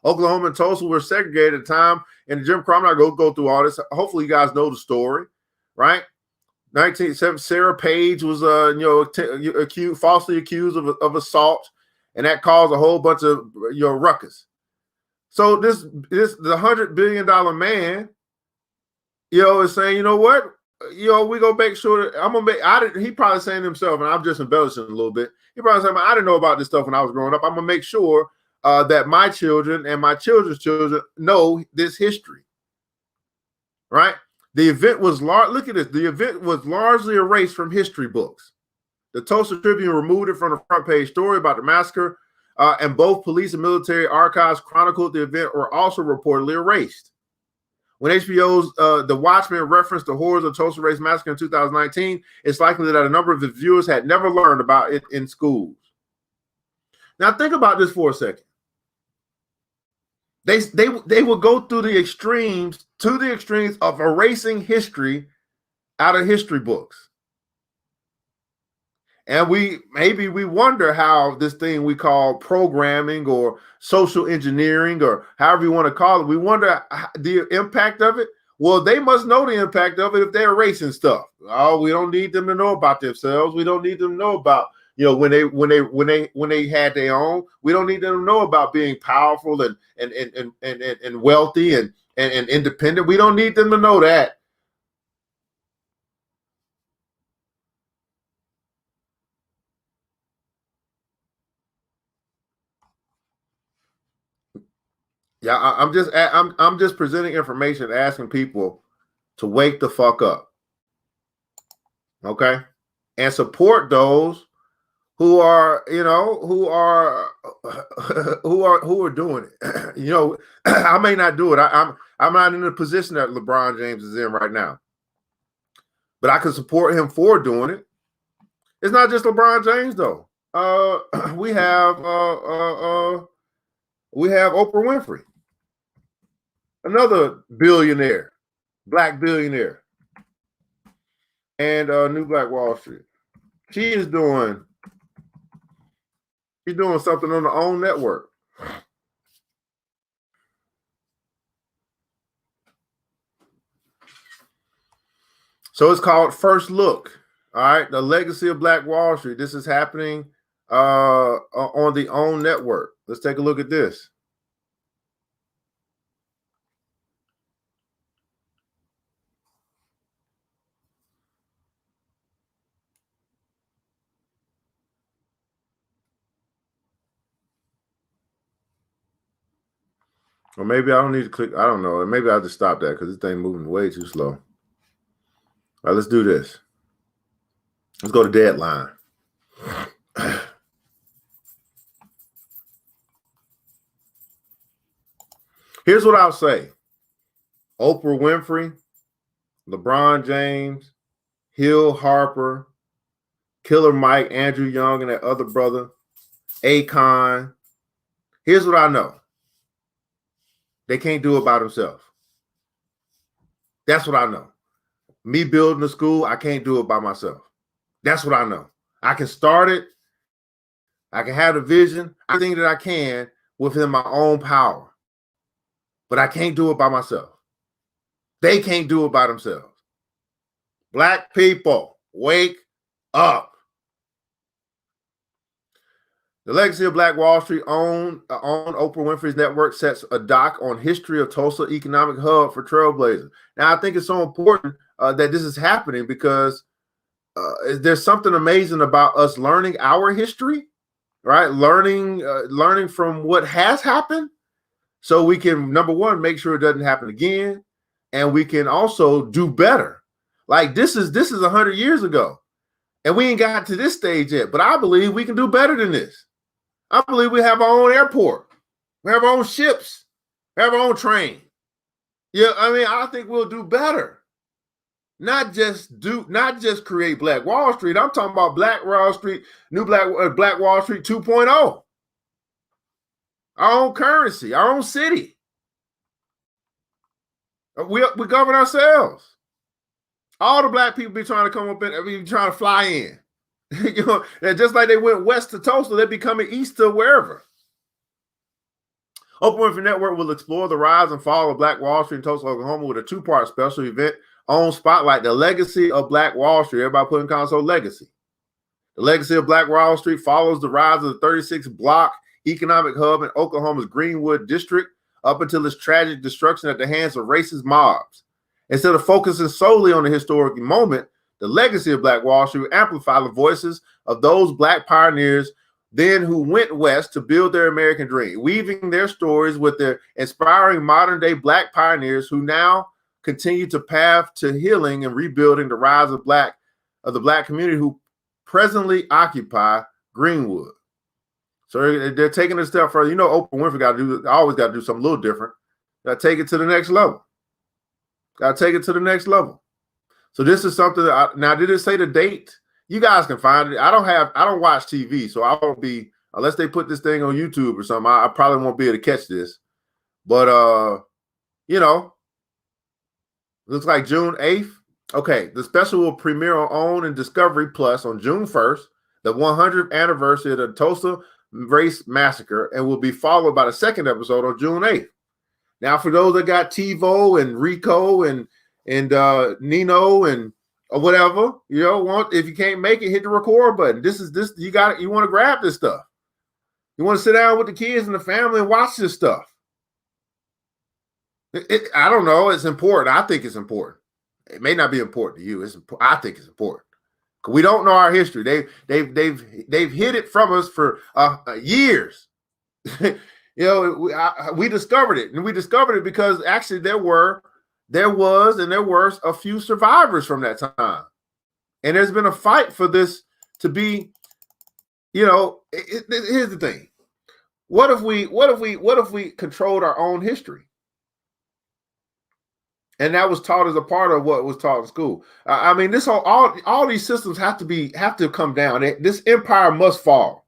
Oklahoma and Tulsa were segregated at the time, and Jim Crow, I'm not going to go through all this. Hopefully you guys know the story, right? 1970, Sarah Page was falsely accused of assault, and that caused a whole bunch of ruckus. So the $100 billion man, is saying, you know what, we gonna make sure that I'm gonna make. He probably saying to himself, and I'm just embellishing a little bit. He probably saying, I didn't know about this stuff when I was growing up. I'm gonna make sure that my children and my children's children know this history, right? The event was look at this. The event was largely erased from history books. The Tulsa Tribune removed it from the front page story about the massacre, and both police and military archives chronicled the event were also reportedly erased. When HBO's The Watchmen referenced the horrors of Tulsa Race Massacre in 2019, it's likely that a number of its viewers had never learned about it in schools. Now think about this for a second. They will go through the extremes of erasing history out of history books. And we wonder how this thing we call programming or social engineering or however you want to call it, we wonder the impact of it. Well, they must know the impact of it if they're erasing stuff. Oh, we don't need them to know about themselves. We don't need them to know about, when they had their own. We don't need them to know about being powerful and wealthy and independent. We don't need them to know that. Yeah, I'm just presenting information, asking people to wake the fuck up, okay, and support those who are doing it. I may not do it. I'm not in the position that LeBron James is in right now, but I can support him for doing it. It's not just LeBron James though. We have Oprah Winfrey, another billionaire, black billionaire, and New Black Wall Street. She's doing something on her own network. So it's called First Look. All right, the legacy of Black Wall Street. This is happening on the OWN network. Let's take a look at this. Or maybe I don't need to click. I don't know. Maybe I'll just stop that because this thing moving way too slow. All right, let's do this. Let's go to Deadline. Here's what I'll say. Oprah Winfrey, LeBron James, Hill Harper, Killer Mike, Andrew Young, and that other brother, Akon. Here's what I know. They can't do it by themselves. That's what I know. Me building a school, I can't do it by myself. That's what I know. I can start it. I can have the vision. I think that I can within my own power. But I can't do it by myself. They can't do it by themselves. Black people, wake up. The legacy of Black Wall Street on Oprah Winfrey's network sets a doc on history of Tulsa economic hub for trailblazers. Now, I think it's so important that this is happening because there's something amazing about us learning our history, right? Learning from what has happened so we can, number one, make sure it doesn't happen again. And we can also do better. Like this is 100 years ago. And we ain't got to this stage yet. But I believe we can do better than this. I believe we have our own airport. We have our own ships. We have our own train. Yeah, I mean, I think we'll do better. Not just create Black Wall Street. I'm talking about Black Wall Street, Black Wall Street 2.0. Our own currency, our own city. We govern ourselves. All the black people be trying to come up and be trying to fly in. You know, and just like they went west to Tulsa, they're becoming east to wherever. Open Winfrey Network will explore the rise and fall of Black Wall Street in Tulsa, Oklahoma with a two-part special event on Spotlight, the legacy of Black Wall Street. Everybody put in console legacy. The legacy of Black Wall Street follows the rise of the 36-block economic hub in Oklahoma's Greenwood district up until its tragic destruction at the hands of racist mobs. Instead of focusing solely on the historic moment, the legacy of Black Wall Street will amplify the voices of those Black pioneers then who went west to build their American dream, weaving their stories with their inspiring modern-day Black pioneers who now continue to path to healing and rebuilding the rise of the Black community who presently occupy Greenwood. So they're taking it a step further. You know, Oprah Winfrey always got to do something a little different. Got to take it to the next level. Got to take it to the next level. So this is something that now, did it say the date? You guys can find it. I don't watch TV, so I won't be, unless they put this thing on YouTube or something, I probably won't be able to catch this. But you know, looks like June 8th. Okay, the special will premiere on OWN and Discovery Plus on June 1st, the 100th anniversary of the Tulsa Race Massacre, and will be followed by the second episode on June 8th. Now, for those that got TiVo and Rico and Nino and or whatever, you know, if you can't make it, hit the record button. You want to grab this stuff. You want to sit down with the kids and the family and watch this stuff. I don't know. It's important. I think it's important. It may not be important to you. I think it's important. We don't know our history. They've hid it from us for years. You know, we discovered it, and we discovered it because actually there were a few survivors from that time, and there's been a fight for this to be. You know, here's the thing: what if we controlled our own history? And that was taught as a part of what was taught in school. I mean, all these systems have to come down. This empire must fall.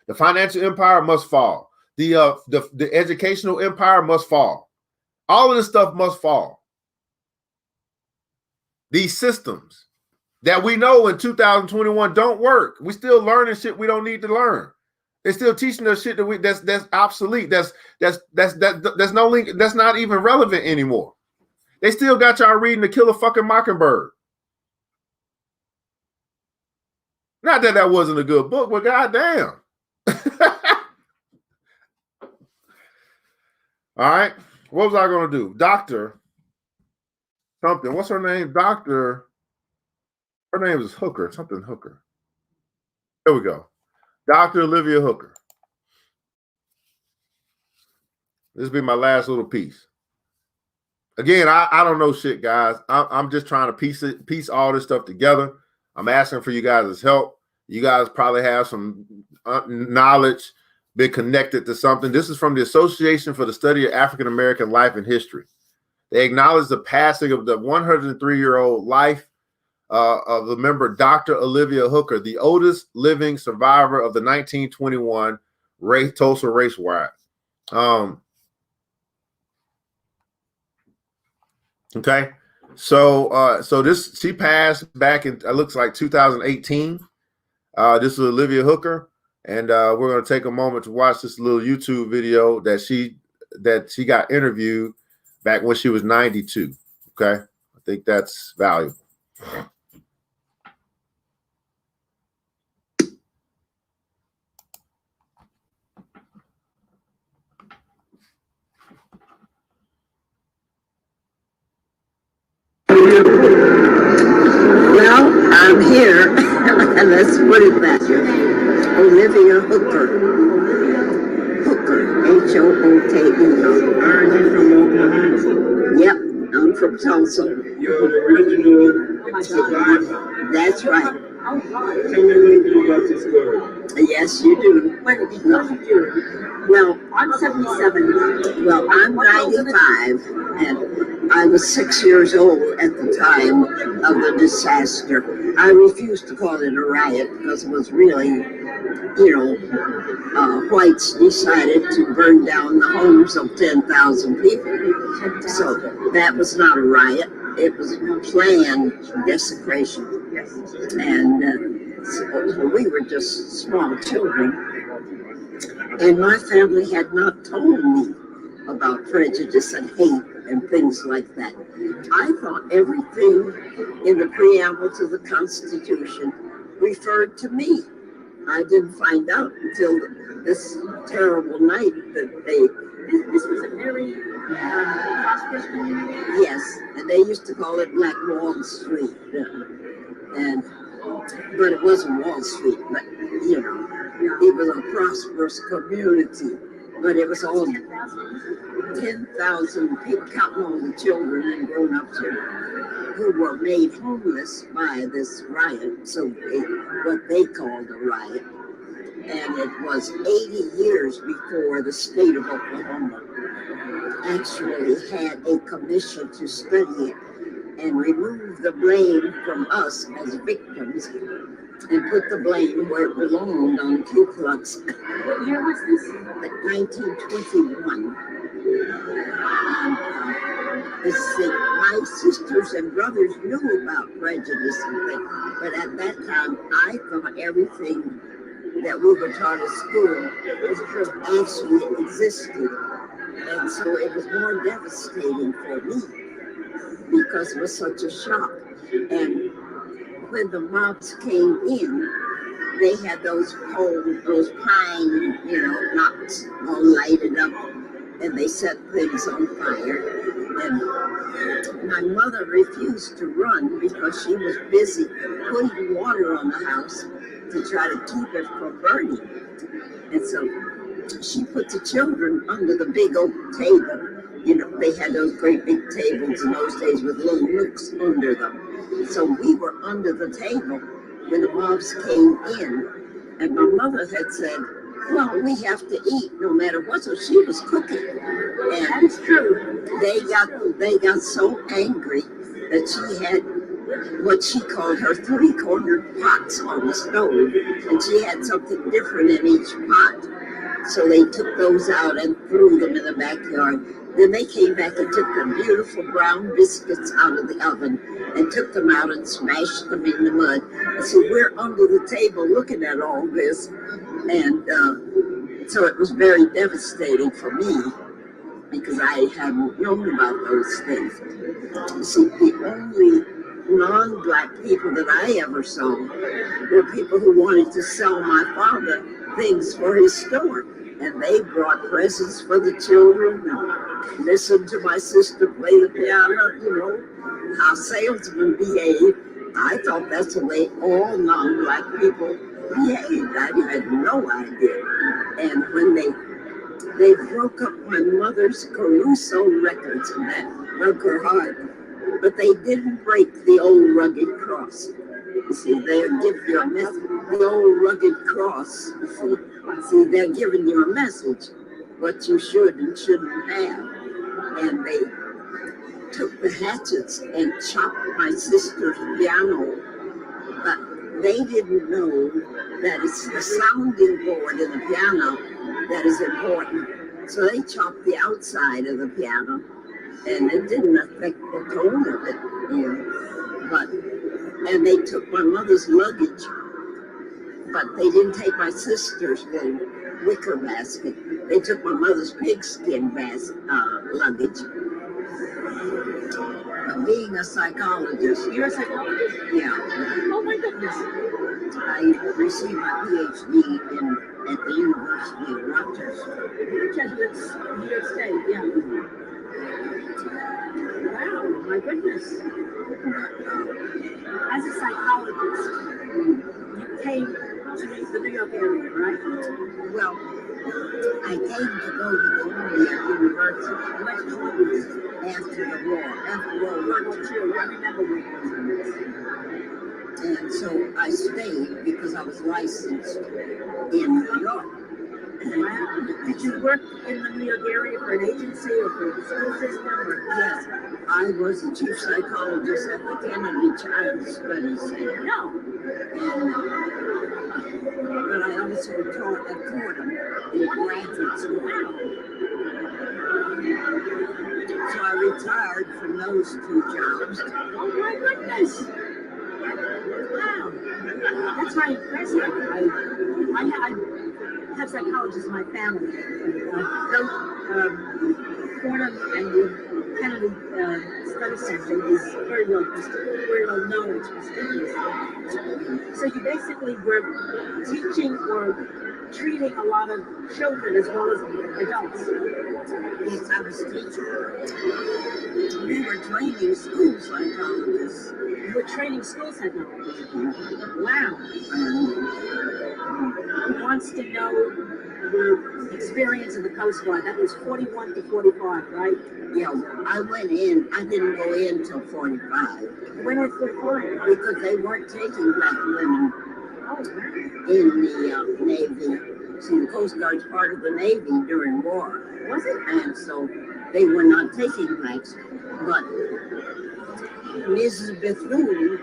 The financial empire must fall. The educational empire must fall. All of this stuff must fall. These systems that we know in 2021 don't work. We still learning shit we don't need to learn. They're still teaching us shit that's obsolete. That's not even relevant anymore. They still got y'all reading To Kill a Fucking Mockingbird. Not that wasn't a good book, but goddamn. All right. What was I going to do? Dr. something. What's her name? Her name is Hooker. Something Hooker. There we go. Dr. Olivia Hooker. This will be my last little piece. Again, I don't know shit, guys. I'm just trying to piece all this stuff together. I'm asking for you guys' help. You guys probably have some knowledge, been connected to something. This is from the Association for the Study of African American Life and History. They acknowledge the passing of the 103-year-old life of the member Dr. Olivia Hooker, the oldest living survivor of the 1921 Tulsa race riot. Okay, so she passed back in it looks like 2018. This is Olivia Hooker, and we're going to take a moment to watch this little YouTube video that she got interviewed back when she was 92. Okay, I think that's valuable. Well, I'm here. Let's put it that way. Olivia Hooker. Hooker. H-O-O-K-E. Are you from Oklahoma? Yep, I'm from Tulsa. You're an original survivor. That's right. Tell me a little bit about your story. Yes, you do. When did you? Well, I'm 77. well, I'm 95, and I was 6 years old at the time of the disaster. I refused to call it a riot because it was really, whites decided to burn down the homes of 10,000 people. So that was not a riot. It was a planned desecration. And so we were just small children. And my family had not told me about prejudice and hate and things like that. I thought everything in the preamble to the Constitution referred to me. I didn't find out until this terrible night that This was a very prosperous community. yes, and they used to call it Black Wall Street. But it wasn't Wall Street, but it was a prosperous community. But it was all 10,000 people, counting all the children and grown-ups who were made homeless by this riot, so what they called a riot. And it was 80 years before the state of Oklahoma actually had a commission to study it and remove the blame from us as victims and put the blame where it belonged on Ku Klux. What year was this? 1921. My sisters and brothers knew about prejudice and things, but at that time I thought everything that we were taught at school actually existed. And so it was more devastating for me because it was such a shock. And when the mobs came in, they had those poles, those pine, knots all lighted up, and they set things on fire. And my mother refused to run because she was busy putting water on the house to try to keep it from burning. And so she put the children under the big oak table. They had those great big tables in those days with little nooks under them. So we were under the table when the mobs came in. And my mother had said, well, we have to eat no matter what. So she was cooking. And That's true. they got so angry that she had what she called her three-cornered pots on the stove, and she had something different in each pot. So they took those out and threw them in the backyard. Then they came back and took the beautiful brown biscuits out of the oven and took them out and smashed them in the mud. And so we're under the table looking at all this, and so it was very devastating for me because I hadn't known about those things. See, the only non-black people that I ever saw were people who wanted to sell my father things for his store. And they brought presents for the children and listened to my sister play the piano, how salesmen behave. I thought that's the way all non-black people behaved. I had no idea. And when they broke up my mother's Caruso records, and that broke her heart. But they didn't break the old rugged cross. You see, they'll give you a message. The old rugged cross, see, they're giving you a message, what you should and shouldn't have. And they took the hatchets and chopped my sister's piano, but they didn't know that it's the sounding board in the piano that is important. So they chopped the outside of the piano, and it didn't affect the tone of it, and they took my mother's luggage, but they didn't take my sister's little wicker basket. They took my mother's pigskin luggage. Being a psychologist. You're a psychologist? Yeah. Oh my goodness. I received my PhD at the University of Rochester. Jesuits, New York State, yeah. Wow, my goodness. As a psychologist, you came to the New York area, right? Well, I came to go to Columbia University after the war, after World War II. I remember World War II. And so I stayed because I was licensed in New York. Wow. Did you work in the New York area for an agency or for the school system? Or? Yes, I was the chief psychologist at the Kennedy Child Studies Center. No. But I also taught at Fordham in graduate school. So I retired from those two jobs. Oh my goodness. Wow. That's very impressive. I have psychologists in my family. Fordham and the Kennedy Study Center is very well known, it's prestigious. So you basically were teaching or treating a lot of children as well as adults. Yes, I was teaching. We were training school psychologists. You were training school psychologists. Wow. Who wants to know your experience in the Coast Guard? That was 41 to 45, right? Yeah, I went in. I didn't go in till 45. When was 45? Because they weren't taking black women Oh, in the Navy. See, the Coast Guard's part of the Navy during war. was it? And so they were not taking blacks. But Mrs. Bethune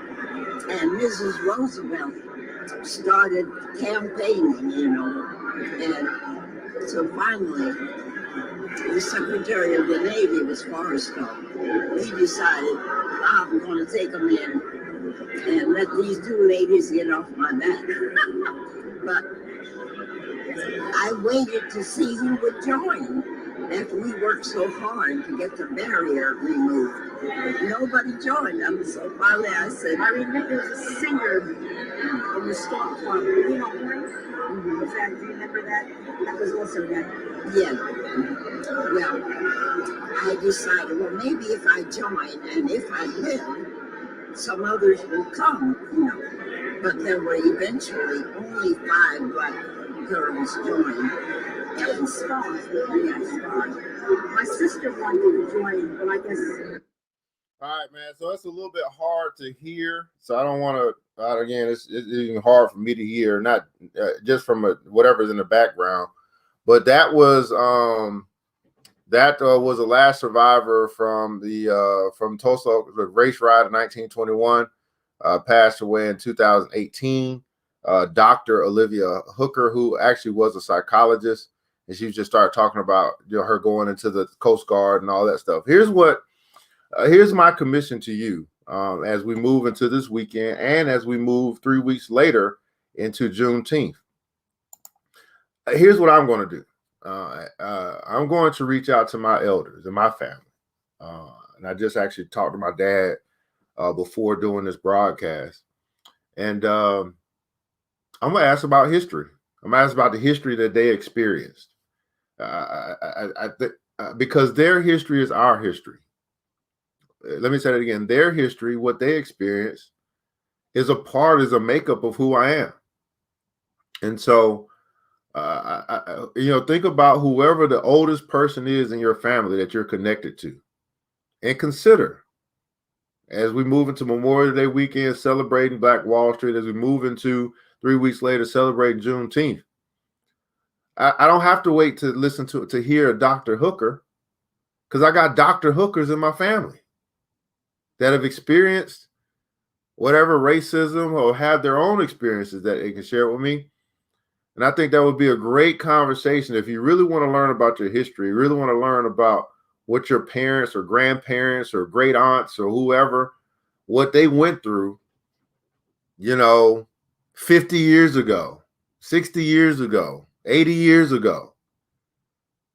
and Mrs. Roosevelt started campaigning, and so finally the Secretary of the Navy was Forrestal. He decided, I'm going to take them in and let these two ladies get off my back. But I waited to see who would join after we worked so hard to get the barrier removed. Nobody joined them, so finally I said, I remember there was a singer in the Storm Club. You know her? Do you remember that? That was also that. yeah. Well, I decided, well, maybe if I join and if I win, some others will come, But there were eventually only 5 black girls joined. And stars. My sister wanted to join, but I guess. All right, man. So it's a little bit hard to hear. So I don't want to. Again, it's even hard for me to hear, not just from whatever's in the background. But that was the last survivor from from Tulsa, the race riot in 1921. Passed away in 2018. Dr. Olivia Hooker, who actually was a psychologist, and she just started talking about her going into the Coast Guard and all that stuff. Here's my commission to you as we move into this weekend and as we move 3 weeks later into Juneteenth. Here's what I'm going to do. I'm going to reach out to my elders and my family. And I just actually talked to my dad before doing this broadcast. And I'm going to ask about history. I'm going to ask about the history that they experienced. Because their history is our history. Let me say that again. Their history, what they experienced, is a makeup of who I am. And so, think about whoever the oldest person is in your family that you're connected to, and consider, as we move into Memorial Day weekend, celebrating Black Wall Street, as we move into 3 weeks later, celebrating Juneteenth. I don't have to wait to listen to hear Dr. Hooker, because I got Dr. Hookers in my family that have experienced whatever racism or have their own experiences that they can share with me. And I think that would be a great conversation. If you really want to learn about your history, you really want to learn about what your parents or grandparents or great aunts or whoever, what they went through, 50 years ago, 60 years ago, 80 years ago,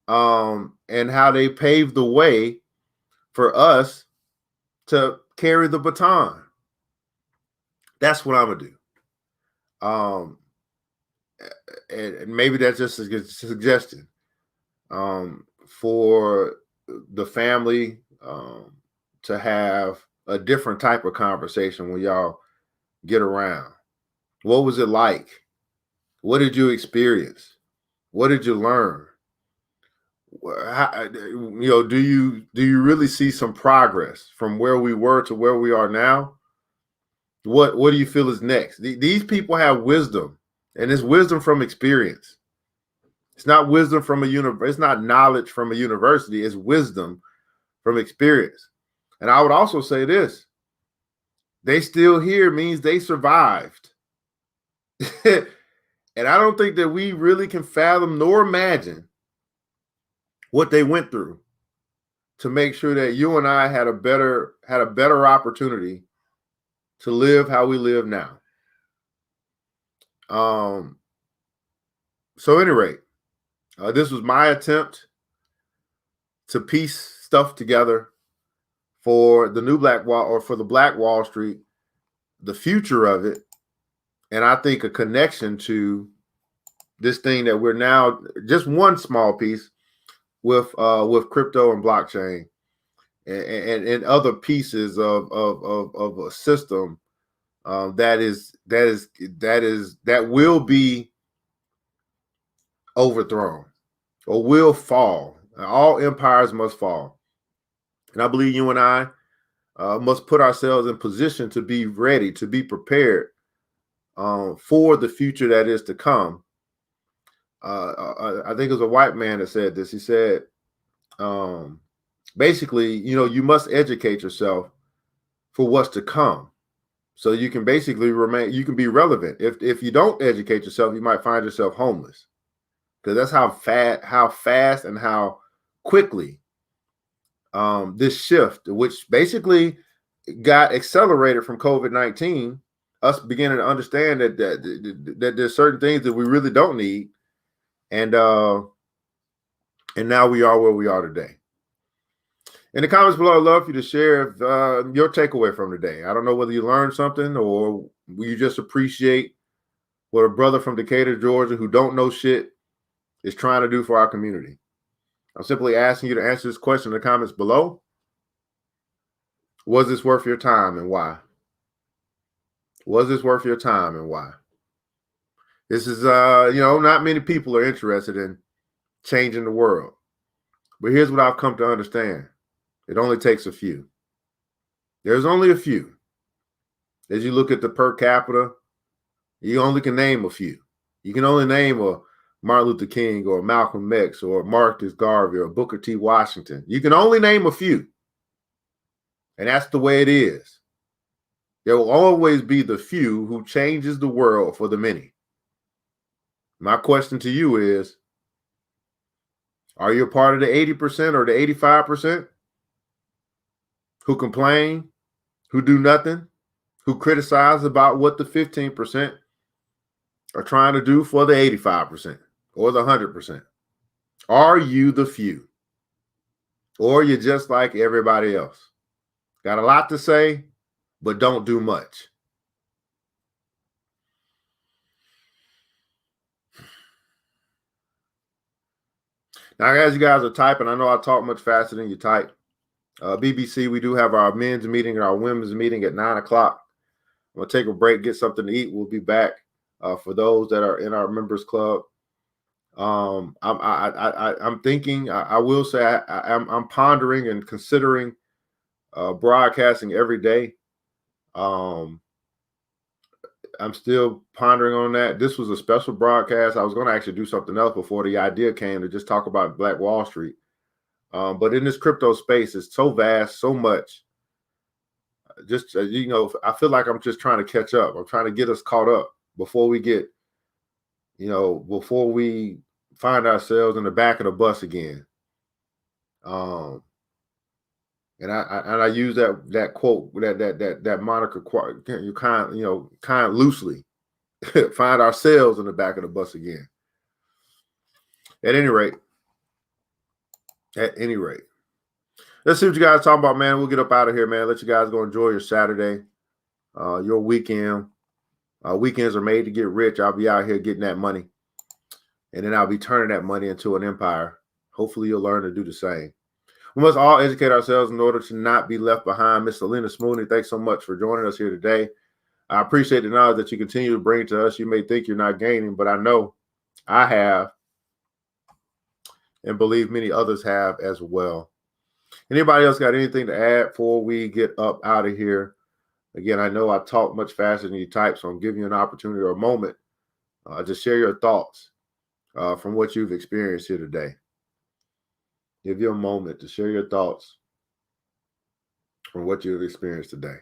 and how they paved the way for us to carry the baton. That's what I'm going to do. And maybe that's just a suggestion for the family to have a different type of conversation when y'all get around. What was it like? What did you experience? What did you learn? Do you really see some progress from where we were to where we are now? What do you feel is next? These people have wisdom, and it's wisdom from experience. It's not wisdom from a university. It's not knowledge from a university. It's wisdom from experience. And I would also say this: they still here means they survived. And I don't think that we really can fathom nor imagine what they went through to make sure that you and I had a better opportunity to live how we live now. So at any rate, this was my attempt to piece stuff together for the new Black Wall, or for the Black Wall Street, the future of it, and I think a connection to this thing that we're now, just one small piece with crypto and blockchain and other pieces of a system that will be overthrown or will fall. All empires must fall, and I believe you and I must put ourselves in position to be ready, to be prepared for the future that is to come. I think it was a white man that said this. He said, basically, you must educate yourself for what's to come, so you can basically you can be relevant. If you don't educate yourself, you might find yourself homeless, because that's how fast and how quickly this shift, which basically got accelerated from COVID-19, us beginning to understand that there's certain things that we really don't need, and now we are where we are today. In the comments below, I'd love for you to share your takeaway from today. I don't know whether you learned something or you just appreciate what a brother from Decatur, Georgia, who don't know shit, is trying to do for our community. I'm simply asking you to answer this question in the comments below. Was this worth your time, and why? Was this worth your time, and why? This is, not many people are interested in changing the world. But here's what I've come to understand. It only takes a few. There's only a few. As you look at the per capita, you only can name a few. You can only name a Martin Luther King or Malcolm X or Marcus Garvey or Booker T. Washington. You can only name a few. And that's the way it is. There will always be the few who changes the world for the many. My question to you is, are you a part of the 80% or the 85% who complain, who do nothing, who criticize about what the 15% are trying to do for the 85% or the 100%? Are you the few? Or you're just like everybody else? Got a lot to say, but don't do much. Now, as you guys are typing, I know I talk much faster than you type. BBC, we do have our men's meeting and our women's meeting at 9 o'clock. I'm going to take a break, get something to eat. We'll be back for those that are in our members club. I'm thinking, I will say, I'm pondering and considering broadcasting every day. I'm still pondering on that. This was a special broadcast. I was going to actually do something else before the idea came to just talk about Black Wall Street. But in this crypto space, it's so vast, so much. Just, I feel like I'm just trying to catch up. I'm trying to get us caught up before we get, before we find ourselves in the back of the bus again. And I use that quote, that moniker, kind of loosely. Find ourselves in the back of the bus again. At any rate, let's see what you guys are talking about, man. We'll get up out of here, man. Let you guys go enjoy your Saturday, your weekend. Weekends are made to get rich. I'll be out here getting that money, and then I'll be turning that money into an empire. Hopefully, you'll learn to do the same. We must all educate ourselves in order to not be left behind. Miss Selena Smooney, thanks so much for joining us here today. I appreciate the knowledge that you continue to bring to us. You may think you're not gaining, but I know I have. and believe many others have as well. Anybody else got anything to add before we get up out of here? Again, I know I talk much faster than you type, so I'm giving you an opportunity or a moment to share your thoughts from what you've experienced here today. Give you a moment to share your thoughts from what you've experienced today.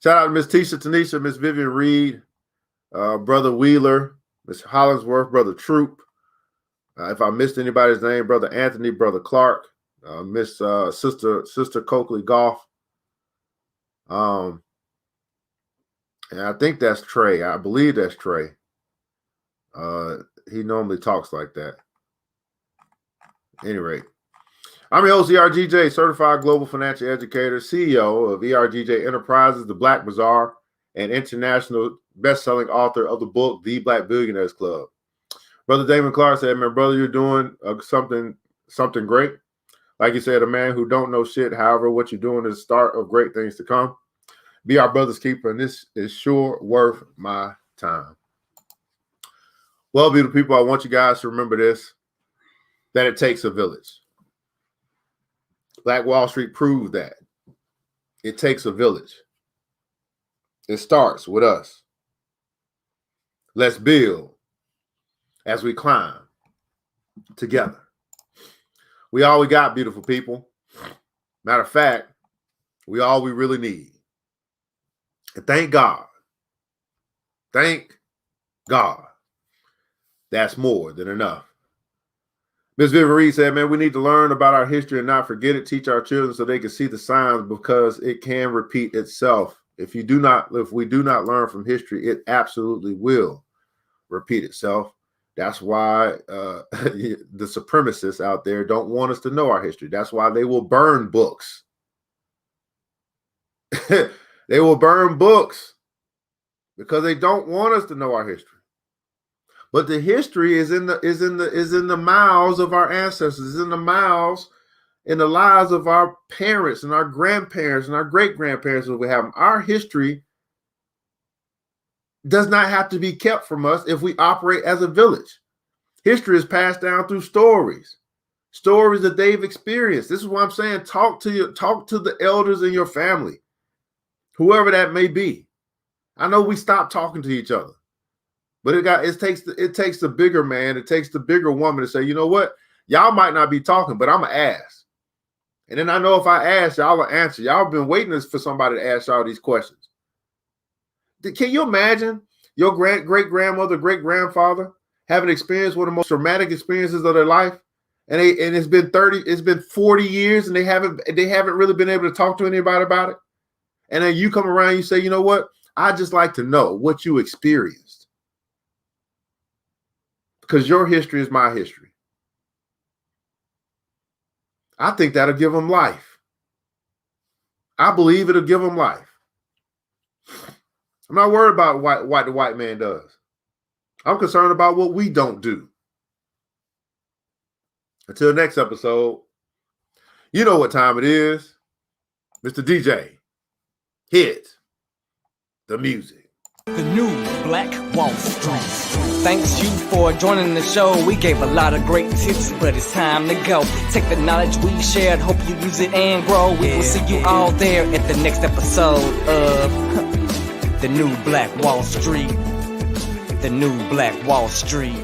Shout out to Miss Tisha Tanisha, Miss Vivian Reed, Brother Wheeler, Miss Hollingsworth, Brother Troop. If I missed anybody's name, Brother Anthony, Brother Clark, Miss Sister Coakley Goff. And I think that's Trey. I believe that's Trey. He normally talks like that. At any rate, I'm your host, ERGJ, Certified Global Financial Educator, CEO of ERGJ Enterprises, The Black Bazaar, and international best-selling author of the book, The Black Billionaires Club. Brother Damon Clark said, man, brother, you're doing something great. Like you said, a man who don't know shit. However, what you're doing is the start of great things to come. Be our brother's keeper, and this is sure worth my time. Well, beautiful people, I want you guys to remember this, that it takes a village. Black Wall Street proved that. It takes a village. It starts with us. Let's build as we climb together. We all we got, beautiful people. Matter of fact, we all we really need. And thank God. Thank God. That's more than enough. Ms. Vivian Reed said, man, we need to learn about our history and not forget it. Teach our children so they can see the signs, because it can repeat itself. If we do not learn from history, it absolutely will repeat itself. That's why the supremacists out there don't want us to know our history. That's why they will burn books. They will burn books because they don't want us to know our history. But the history is in the mouths of our ancestors, is in the mouths, in the lives of our parents and our grandparents and our great-grandparents that we have. Our history does not have to be kept from us if we operate as a village. History is passed down through stories that they've experienced. This is what I'm saying. Talk to the elders in your family, whoever that may be. I know we stopped talking to each other. But it takes the bigger man, it takes the bigger woman to say, you know what? Y'all might not be talking, but I'm going to ask. And then I know if I ask, y'all will answer. Y'all been waiting for somebody to ask y'all these questions. Can you imagine your great-grandmother, great-grandfather having experienced one of the most traumatic experiences of their life? And it's been 40 years and they haven't really been able to talk to anybody about it. And then you come around, you say, you know what? I'd just like to know what you experienced. Because your history is my history. I think that'll give them life. I believe it'll give them life. I'm not worried about what the white man does. I'm concerned about what we don't do. Until next episode, you know what time it is. Mr. DJ, hit the music. The new Black Wall Street. Thanks you for joining the show. We gave a lot of great tips, but it's time to go. Take the knowledge we shared, hope you use it and grow. We will see you all there at the next episode of The New Black Wall Street. The New Black Wall Street.